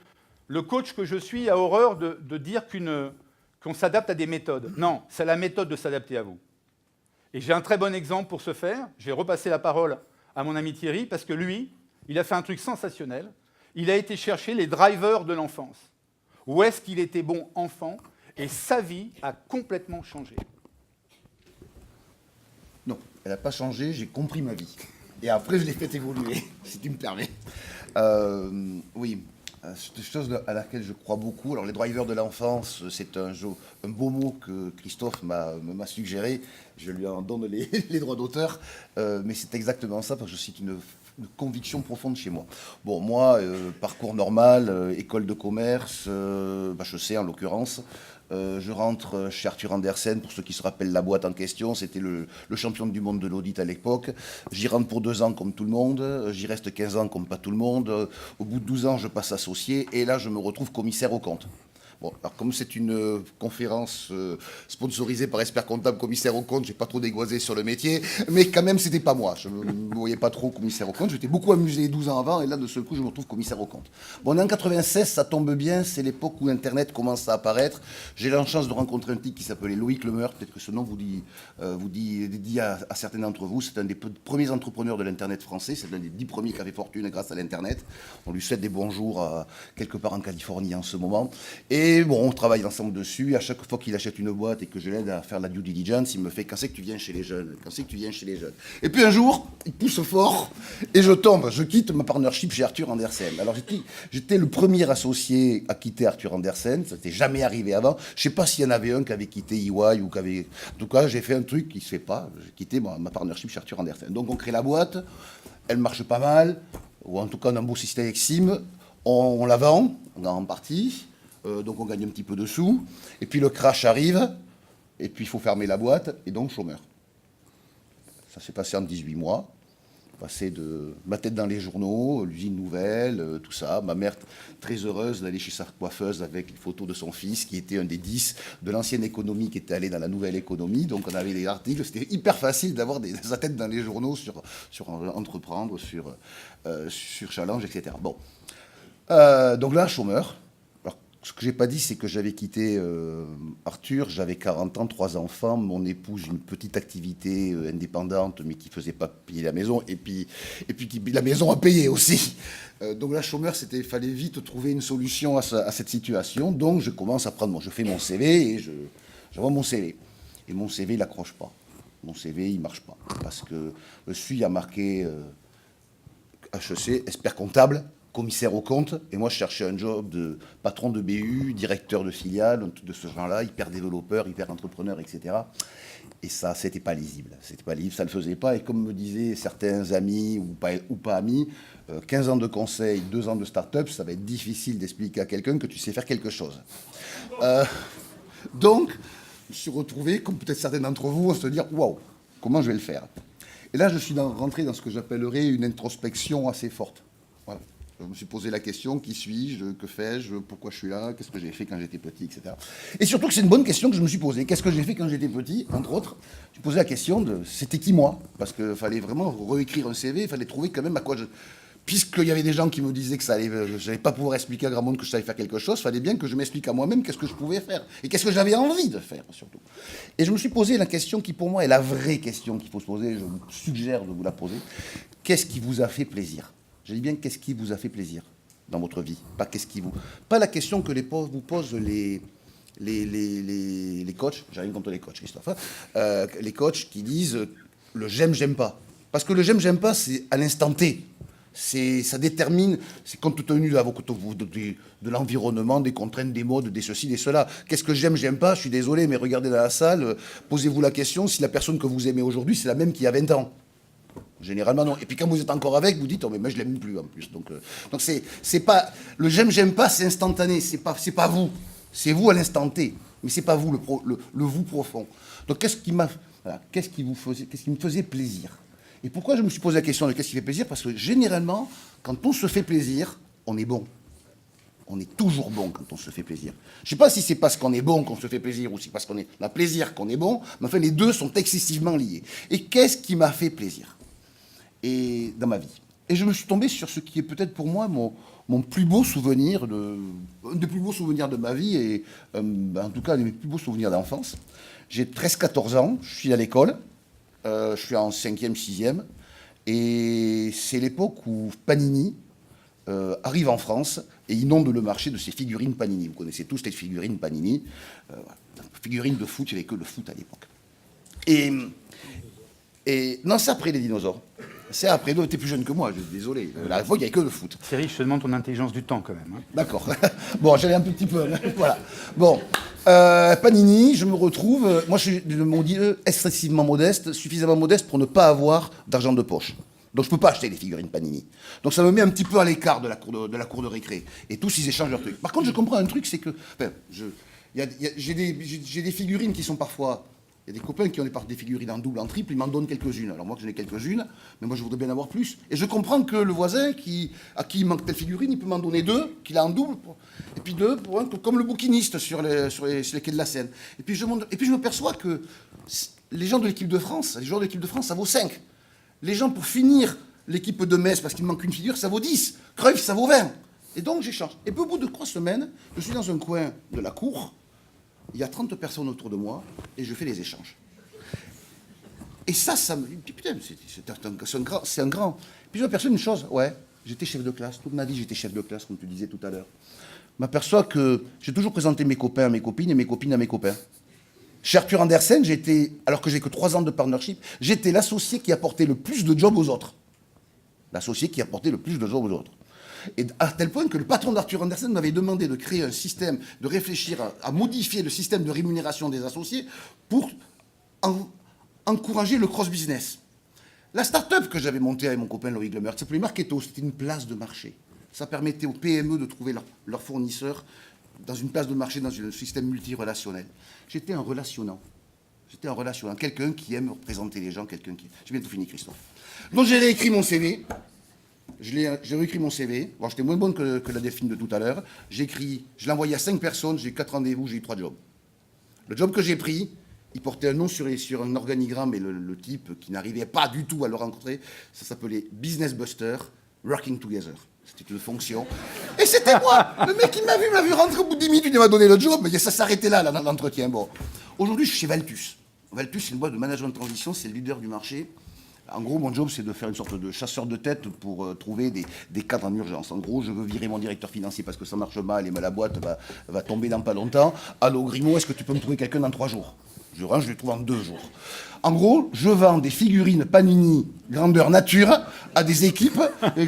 le coach que je suis a horreur de dire qu'on s'adapte à des méthodes. Non, c'est la méthode de s'adapter à vous. Et j'ai un très bon exemple pour ce faire. Je vais repasser la parole à mon ami Thierry, parce que lui, il a fait un truc sensationnel. Il a été chercher les drivers de l'enfance. Où est-ce qu'il était bon enfant? Et sa vie a complètement changé. Elle n'a pas changé, j'ai compris ma vie. Et après, je l'ai fait évoluer, si tu me permets. Oui, c'est une chose à laquelle je crois beaucoup. Alors, les drivers de l'enfance, c'est un beau mot que Christophe m'a suggéré. Je lui en donne les droits d'auteur. Mais c'est exactement ça, parce que c'est une conviction profonde chez moi. Bon, moi, parcours normal, école de commerce, HEC en l'occurrence. Je rentre chez Arthur Andersen, pour ceux qui se rappellent la boîte en question, c'était le champion du monde de l'audit à l'époque. J'y rentre pour 2 ans comme tout le monde, j'y reste 15 ans comme pas tout le monde. Au bout de 12 ans, je passe associé, et là, je me retrouve commissaire aux comptes. Bon, alors comme c'est une conférence sponsorisée par Expert Comptable, commissaire aux comptes, j'ai pas trop dégoisé sur le métier, mais quand même, c'était pas moi. Je ne me voyais pas trop commissaire aux comptes. J'étais beaucoup amusé 12 ans avant, et là, de ce coup, je me retrouve commissaire aux comptes. Bon, on est en 96, ça tombe bien, c'est l'époque où Internet commence à apparaître. J'ai la chance de rencontrer un type qui s'appelait Loïc Lemeur, peut-être que ce nom vous dit à certains d'entre vous. C'est un des premiers entrepreneurs de l'Internet français, c'est l'un des 10 premiers qui avait fortune grâce à l'Internet. On lui souhaite des bonjours quelque part en Californie en ce moment. Et bon, on travaille ensemble dessus. À chaque fois qu'il achète une boîte et que je l'aide à faire la due diligence, il me fait « Quand c'est que tu viens chez les jeunes ? Quand c'est que tu viens chez les jeunes ?» Et puis un jour, il pousse fort et je tombe. Je quitte ma partnership chez Arthur Andersen. Alors j'étais le premier associé à quitter Arthur Andersen. Ça n'était jamais arrivé avant. Je ne sais pas s'il y en avait un qui avait quitté EY ou qui avait... En tout cas, j'ai fait un truc qui ne se fait pas. J'ai quitté ma partnership chez Arthur Andersen. Donc on crée la boîte. Elle marche pas mal. Ou en tout cas, on a un beau système avec SIM. On la vend en partie. Donc on gagne un petit peu de sous, et puis le crash arrive, et puis il faut fermer la boîte, et donc chômeur. Ça s'est passé en 18 mois, passé de ma tête dans les journaux, l'usine nouvelle, tout ça, ma mère très heureuse d'aller chez sa coiffeuse avec les photos de son fils, qui était un des 10 de l'ancienne économie, qui était allé dans la nouvelle économie, donc on avait des articles, c'était hyper facile d'avoir sa tête dans les journaux sur entreprendre, sur challenge, etc. Bon, donc là, chômeur. Ce que j'ai pas dit, c'est que j'avais quitté Arthur, j'avais 40 ans, 3 enfants, mon épouse une petite activité indépendante, mais qui faisait pas payer la maison, et puis la maison a payé aussi. Donc là, chômeur, il fallait vite trouver une solution à cette situation. Donc je commence à je fais mon CV et j'envoie mon CV. Et mon CV, il n'accroche pas. Mon CV, il marche pas. Parce que dessus, il y a marqué HEC, expert comptable, commissaire aux comptes, et moi je cherchais un job de patron de BU, directeur de filiale, un truc de ce genre-là, hyper développeur, hyper entrepreneur, etc. Et ça, c'était pas lisible. C'était pas lisible, ça ne le faisait pas. Et comme me disaient certains amis ou pas amis, 15 ans de conseil, 2 ans de start-up, ça va être difficile d'expliquer à quelqu'un que tu sais faire quelque chose. Donc, je me suis retrouvé, comme peut-être certains d'entre vous, à se dire, waouh, comment je vais le faire? Et là, je suis rentré dans ce que j'appellerais une introspection assez forte. Voilà. Je me suis posé la question, qui suis-je, que fais-je, pourquoi je suis là, qu'est-ce que j'ai fait quand j'étais petit, etc. Et surtout que c'est une bonne question que je me suis posée. Qu'est-ce que j'ai fait quand j'étais petit, entre autres? Je me posais la question de c'était qui moi? Parce qu'il fallait vraiment réécrire un CV, il fallait trouver quand même à quoi je... Puisqu'il y avait des gens qui me disaient que je n'allais pas pouvoir expliquer à grand monde que je savais faire quelque chose, il fallait bien que je m'explique à moi-même qu'est-ce que je pouvais faire. Et qu'est-ce que j'avais envie de faire, surtout. Et je me suis posé la question qui, pour moi, est la vraie question qu'il faut se poser. Je vous suggère de vous la poser. Qu'est-ce qui vous a fait plaisir? Je dis bien qu'est-ce qui vous a fait plaisir dans votre vie, pas la question que vous posent les coachs, j'ai rien contre les coachs, Christophe, les coachs qui disent le j'aime pas. Parce que le j'aime pas, c'est à l'instant T. Ça détermine, c'est compte tenu de l'environnement, des contraintes, des modes, des ceci, des cela. Qu'est-ce que j'aime pas? Je suis désolé, mais regardez dans la salle, posez-vous la question si la personne que vous aimez aujourd'hui, c'est la même qu'il y a 20 ans. Généralement, non. Et puis quand vous êtes encore avec, vous dites, oh, mais moi, je l'aime plus, en plus. Donc c'est pas... Le j'aime pas, c'est instantané. C'est pas vous. C'est vous à l'instant T. Mais c'est pas vous, le vous profond. Donc qu'est-ce qui me faisait plaisir? Et pourquoi je me suis posé la question de qu'est-ce qui fait plaisir? Parce que généralement, quand on se fait plaisir, on est bon. On est toujours bon quand on se fait plaisir. Je ne sais pas si c'est parce qu'on est bon qu'on se fait plaisir ou si c'est parce qu'on a plaisir qu'on est bon, mais enfin les deux sont excessivement liés. Et qu'est-ce qui m'a fait plaisir dans ma vie? Et je me suis tombé sur ce qui est peut-être pour moi mon plus beau souvenir, un des plus beaux souvenirs de ma vie, et en tout cas un des plus beaux souvenirs d'enfance. J'ai 13-14 ans, je suis à l'école, je suis en 5e, 6e, et c'est l'époque où Panini arrive en France et inonde le marché de ces figurines Panini. Vous connaissez tous les figurines Panini. Figurines de foot, il n'y avait que le foot à l'époque. Et Et non, c'est après les dinosaures. C'est après. Non, t'es plus jeune que moi, je suis désolé. La fois, il n'y avait que le foot. Thierry, je te demande ton intelligence du temps quand même. Hein. D'accord. Bon, j'allais un petit peu. Voilà. Bon. Panini, je me retrouve. Moi, je suis de mon Dieu excessivement modeste, suffisamment modeste pour ne pas avoir d'argent de poche. Donc, je ne peux pas acheter des figurines Panini. Donc, ça me met un petit peu à l'écart de la cour de récré. Et tous, ils échangent leurs trucs. Par contre, je comprends un truc, c'est que. Enfin, j'ai des figurines qui sont parfois. Il y a des copains qui ont des figurines en double, en triple, ils m'en donnent quelques-unes. Alors moi, j'en ai quelques-unes, mais moi, je voudrais bien avoir plus. Et je comprends que le voisin, à qui il manque telle figurine, il peut m'en donner deux, qu'il a en double, et puis deux, comme le bouquiniste sur les quais de la Seine. Et puis je m'aperçois que les gens de l'équipe de France, les joueurs de l'équipe de France, ça vaut 5. Les gens, pour finir l'équipe de Metz, parce qu'il me manque une figure, ça vaut 10. Cruyff, ça vaut 20. Et donc, j'échange. Et puis, au bout de 3 semaines, je suis dans un coin de la cour, il y a 30 personnes autour de moi, et je fais les échanges. Et ça me dit, putain, c'est un grand. Puis je m'aperçois une chose, ouais, j'étais chef de classe, toute ma vie j'étais chef de classe, comme tu disais tout à l'heure. Je m'aperçois que j'ai toujours présenté mes copains à mes copines et mes copines à mes copains. Chez Arthur Andersen, alors que j'ai que 3 ans de partnership, j'étais l'associé qui apportait le plus de jobs aux autres. L'associé qui apportait le plus de jobs aux autres. Et à tel point que le patron d'Arthur Andersen m'avait demandé de créer un système, de réfléchir à modifier le système de rémunération des associés pour encourager le cross-business. La start-up que j'avais montée avec mon copain Loïc Lemert s'appelait Marketo, c'était une place de marché. Ça permettait aux PME de trouver leurs fournisseurs dans une place de marché, dans un système multirelationnel. J'étais un relationnant. Quelqu'un qui aime représenter les gens, quelqu'un qui... J'ai bientôt fini, Christophe. Donc j'ai réécrit mon CV. J'ai réécrit mon CV. Bon, j'étais moins bonne que la défine de tout à l'heure. Je l'ai envoyé à 5 personnes, j'ai eu 4 rendez-vous, j'ai eu 3 jobs. Le job que j'ai pris, il portait un nom sur un organigramme, et le type qui n'arrivait pas du tout à le rencontrer, ça s'appelait Business Buster Working Together. C'était une fonction. Et c'était moi. Le mec, il m'a vu rentrer au bout de 10 minutes, il m'a donné le job, mais ça s'arrêtait là, l'entretien. Bon. Aujourd'hui, je suis chez Valtus. Valtus, c'est une boîte de management de transition, c'est le leader du marché. En gros, mon job, c'est de faire une sorte de chasseur de tête pour trouver des cadres en urgence. En gros, je veux virer mon directeur financier parce que ça marche mal et la boîte va tomber dans pas longtemps. Allô, Grimaud, est-ce que tu peux me trouver quelqu'un dans 3 jours? Je le trouve en 2 jours. En gros, je vends des figurines Panini grandeur nature à des équipes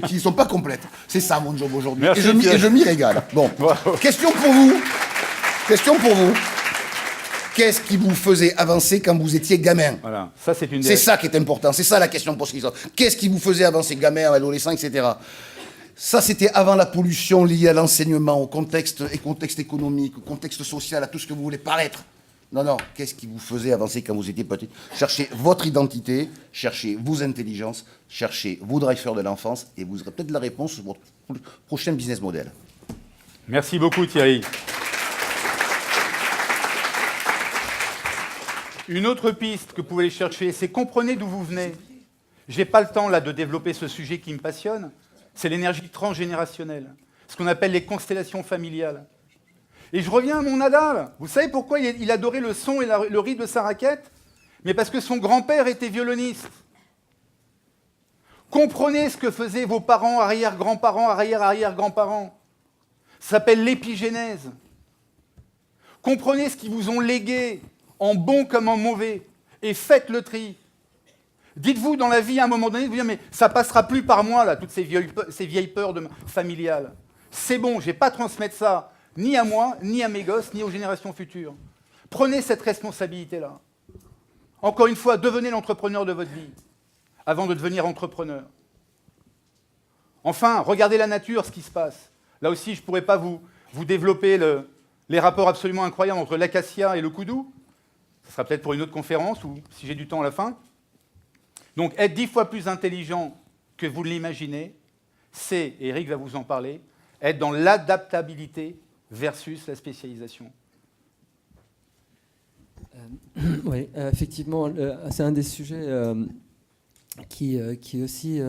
qui ne sont pas complètes. C'est ça mon job aujourd'hui. Et je m'y régale. Bon, question pour vous. Qu'est-ce qui vous faisait avancer quand vous étiez gamin? Voilà, ça c'est ça qui est important. C'est ça la question pour ce qu'ils sont. Qu'est-ce qui vous faisait avancer, gamin, adolescent, etc. Ça, c'était avant la pollution liée à l'enseignement, au contexte économique, au contexte social, à tout ce que vous voulez paraître. Non, qu'est-ce qui vous faisait avancer quand vous étiez petit? Cherchez votre identité, cherchez vos intelligences, cherchez vos drivers de l'enfance, et vous aurez peut-être la réponse sur votre prochain business model. Merci beaucoup Thierry. Une autre piste que vous pouvez aller chercher, c'est comprenez d'où vous venez. Je n'ai pas le temps là de développer ce sujet qui me passionne. C'est l'énergie transgénérationnelle, ce qu'on appelle les constellations familiales. Et je reviens à mon Nadal. Vous savez pourquoi il adorait le son et le rythme de sa raquette? Mais parce que son grand-père était violoniste. Comprenez ce que faisaient vos parents, arrière-grands-parents, arrière-arrière-grands-parents. Ça s'appelle l'épigénèse. Comprenez ce qu'ils vous ont légué, en bon comme en mauvais, et faites le tri. Dites-vous dans la vie, à un moment donné, de vous dire, mais ça passera plus par moi, là, toutes ces vieilles peurs familiales. C'est bon, je n'ai pas à transmettre ça, ni à moi, ni à mes gosses, ni aux générations futures. Prenez cette responsabilité-là. Encore une fois, devenez l'entrepreneur de votre vie, avant de devenir entrepreneur. Enfin, regardez la nature, ce qui se passe. Là aussi, je ne pourrais pas vous développer les rapports absolument incroyables entre l'acacia et le koudou. Ce sera peut-être pour une autre conférence, ou si j'ai du temps à la fin. Donc, être 10 fois plus intelligent que vous l'imaginez, c'est, et Eric va vous en parler, être dans l'adaptabilité versus la spécialisation. Oui, effectivement, c'est un des sujets qui aussi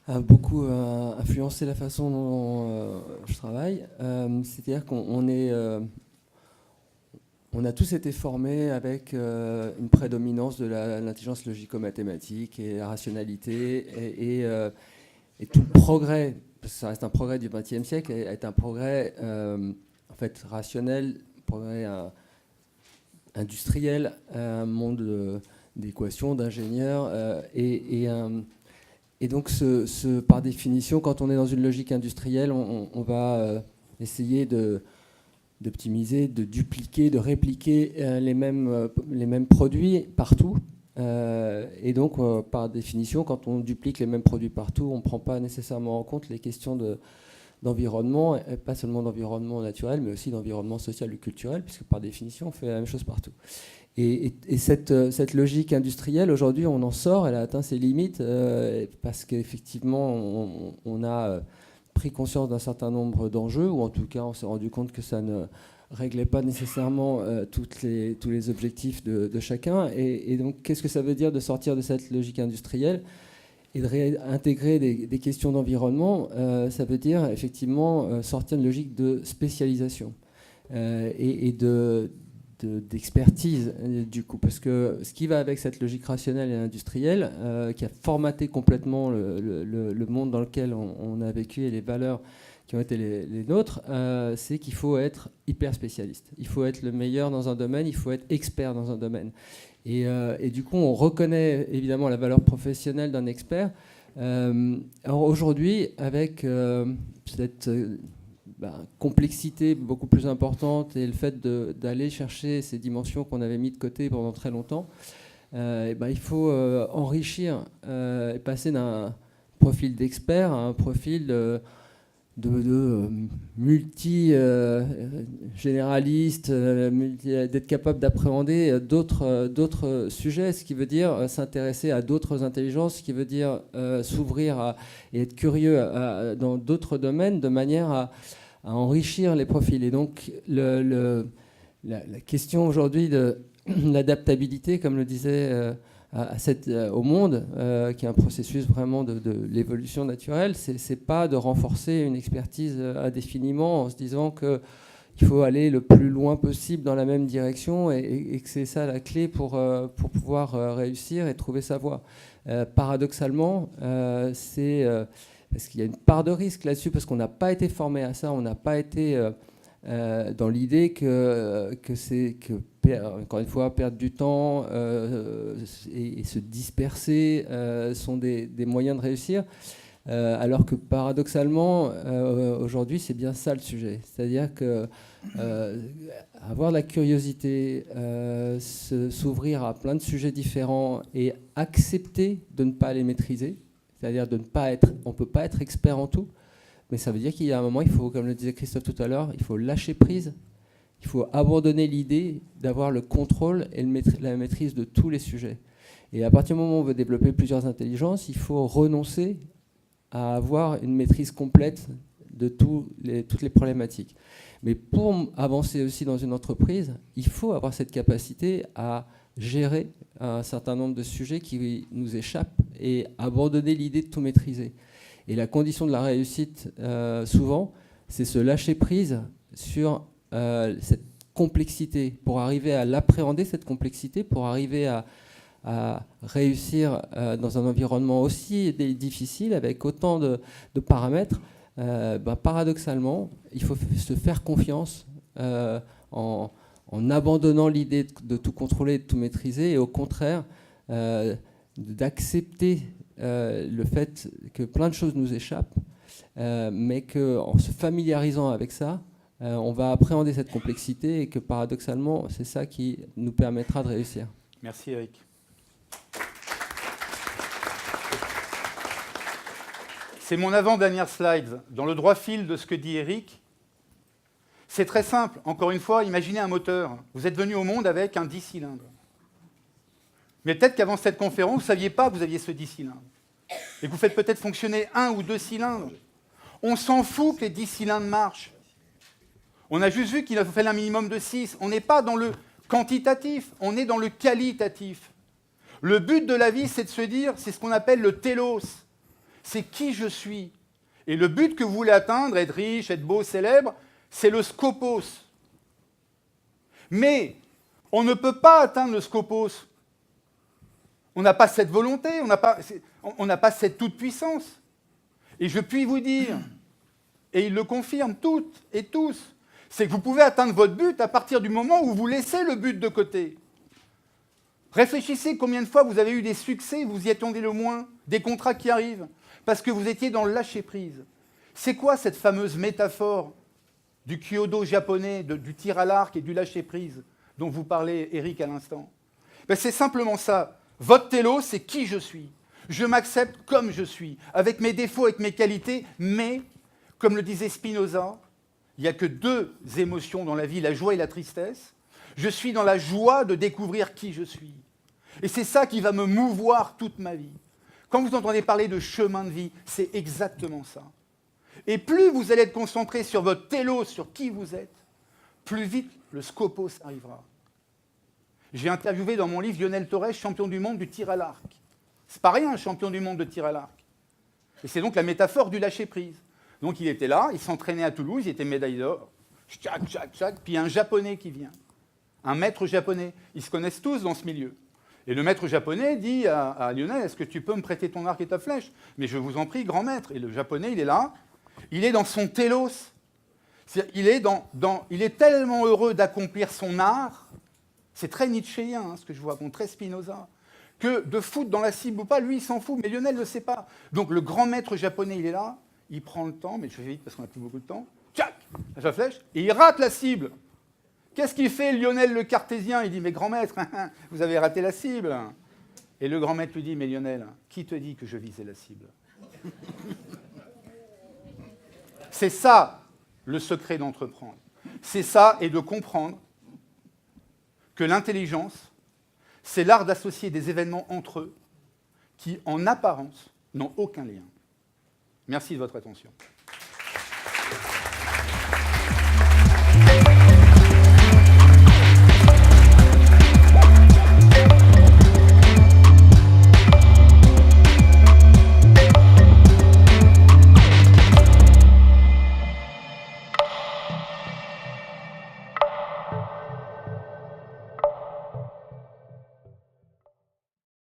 a beaucoup influencé la façon dont je travaille. C'est-à-dire on a tous été formés avec une prédominance de l'intelligence logico-mathématique et la rationalité et tout le progrès, parce que ça reste un progrès du XXe siècle, est un progrès en fait rationnel, progrès industriel, un monde d'équations, d'ingénieurs. Et donc, par définition, quand on est dans une logique industrielle, on va essayer d'optimiser, de dupliquer, de répliquer les mêmes produits partout. Et donc, par définition, quand on duplique les mêmes produits partout, on ne prend pas nécessairement en compte les questions d'environnement, et pas seulement d'environnement naturel, mais aussi d'environnement social ou culturel, puisque par définition, on fait la même chose partout. Et cette logique industrielle, aujourd'hui, on en sort, elle a atteint ses limites, parce qu'effectivement, on a pris conscience d'un certain nombre d'enjeux, ou en tout cas, on s'est rendu compte que ça ne réglait pas nécessairement tous les objectifs de chacun. Et donc, qu'est-ce que ça veut dire de sortir de cette logique industrielle et de réintégrer des questions d'environnement? Ça veut dire effectivement sortir d'une logique de spécialisation et d'expertise, du coup. Parce que ce qui va avec cette logique rationnelle et industrielle, qui a formaté complètement le monde dans lequel on a vécu et les valeurs qui ont été les nôtres, c'est qu'il faut être hyper spécialiste. Il faut être le meilleur dans un domaine, il faut être expert dans un domaine. Et du coup, on reconnaît évidemment la valeur professionnelle d'un expert. Alors aujourd'hui, avec cette complexité beaucoup plus importante et le fait d'aller chercher ces dimensions qu'on avait mis de côté pendant très longtemps, il faut enrichir et passer d'un profil d'expert à un profil de multi-généraliste, d'être capable d'appréhender d'autres sujets, ce qui veut dire s'intéresser à d'autres intelligences, ce qui veut dire s'ouvrir et être curieux dans d'autres domaines de manière à enrichir les profils. Et donc la question aujourd'hui de l'adaptabilité, comme le disait au monde, qui est un processus vraiment de l'évolution naturelle, c'est pas de renforcer une expertise indéfiniment en se disant qu'il faut aller le plus loin possible dans la même direction et que c'est ça la clé pour pouvoir réussir et trouver sa voie. Paradoxalement, c'est parce qu'il y a une part de risque là-dessus, parce qu'on n'a pas été formé à ça, on n'a pas été dans l'idée que encore une fois, perdre du temps et se disperser sont des moyens de réussir, alors que paradoxalement, aujourd'hui, c'est bien ça le sujet. C'est-à-dire que avoir la curiosité, s'ouvrir à plein de sujets différents et accepter de ne pas les maîtriser, c'est-à-dire on ne peut pas être expert en tout, mais ça veut dire qu'il y a un moment, il faut, comme le disait Christophe tout à l'heure, il faut lâcher prise. Il faut abandonner l'idée d'avoir le contrôle et la maîtrise de tous les sujets. Et à partir du moment où on veut développer plusieurs intelligences, il faut renoncer à avoir une maîtrise complète de toutes les problématiques. Mais pour avancer aussi dans une entreprise, il faut avoir cette capacité à gérer un certain nombre de sujets qui nous échappent et abandonner l'idée de tout maîtriser. Et la condition de la réussite, souvent, c'est se lâcher prise sur cette complexité, pour arriver à l'appréhender, cette complexité, pour arriver à réussir dans un environnement aussi difficile, avec autant de paramètres. Paradoxalement, il faut se faire confiance en abandonnant l'idée de tout contrôler, de tout maîtriser, et au contraire, d'accepter le fait que plein de choses nous échappent, mais qu'en se familiarisant avec ça, on va appréhender cette complexité et que paradoxalement, c'est ça qui nous permettra de réussir. Merci Eric. C'est mon avant-dernière slide. Dans le droit fil de ce que dit Eric, c'est très simple. Encore une fois, imaginez un moteur. Vous êtes venu au monde avec un 10 cylindres. Mais peut-être qu'avant cette conférence, vous ne saviez pas que vous aviez ce 10 cylindres. Et que vous faites peut-être fonctionner 1 ou 2 cylindres. On s'en fout que les 10 cylindres marchent. On a juste vu qu'il fallait un minimum de 6. On n'est pas dans le quantitatif, on est dans le qualitatif. Le but de la vie, c'est de se dire, c'est ce qu'on appelle le télos. C'est qui je suis. Et le but que vous voulez atteindre, être riche, être beau, célèbre, c'est le scopos. Mais on ne peut pas atteindre le scopos. On n'a pas cette volonté, on n'a pas cette toute-puissance. Et je puis vous dire, et ils le confirment toutes et tous, c'est que vous pouvez atteindre votre but à partir du moment où vous laissez le but de côté. Réfléchissez combien de fois vous avez eu des succès, vous y attendez le moins, des contrats qui arrivent, parce que vous étiez dans le lâcher-prise. C'est quoi cette fameuse métaphore du kyodo japonais, du tir à l'arc et du lâcher-prise dont vous parlez, Eric, à l'instant? Ben, c'est simplement ça. Votre télo, c'est qui je suis. Je m'accepte comme je suis, avec mes défauts, avec mes qualités, mais, comme le disait Spinoza, il n'y a que deux émotions dans la vie, la joie et la tristesse. Je suis dans la joie de découvrir qui je suis. Et c'est ça qui va me mouvoir toute ma vie. Quand vous entendez parler de chemin de vie, c'est exactement ça. Et plus vous allez être concentré sur votre télo, sur qui vous êtes, plus vite le scopos arrivera. J'ai interviewé dans mon livre Lionel Torres, champion du monde du tir à l'arc. C'est pas rien, un champion du monde de tir à l'arc. Et c'est donc la métaphore du lâcher-prise. Donc il était là, il s'entraînait à Toulouse, il était médaille d'or. Tchac, tchac, tchac. Puis il y a un japonais qui vient. Un maître japonais. Ils se connaissent tous dans ce milieu. Et le maître japonais dit à Lionel, est-ce que tu peux me prêter ton arc et ta flèche? Mais je vous en prie, grand maître. Et le japonais, il est là, il est dans son télos. Il est tellement heureux d'accomplir son art, c'est très nietzschéen hein, ce que je vous raconte, très Spinoza, que de foutre dans la cible ou pas, lui il s'en fout, mais Lionel ne le sait pas. Donc le grand maître japonais, il est là, il prend le temps, mais je fais vite parce qu'on n'a plus beaucoup de temps, tchac, la flèche, et il rate la cible. Qu'est-ce qu'il fait, Lionel le cartésien? Il dit, mais grand maître, vous avez raté la cible. Et le grand maître lui dit, mais Lionel, qui te dit que je visais la cible? C'est ça, le secret d'entreprendre. C'est ça, et de comprendre que l'intelligence, c'est l'art d'associer des événements entre eux qui, en apparence, n'ont aucun lien. Merci de votre attention.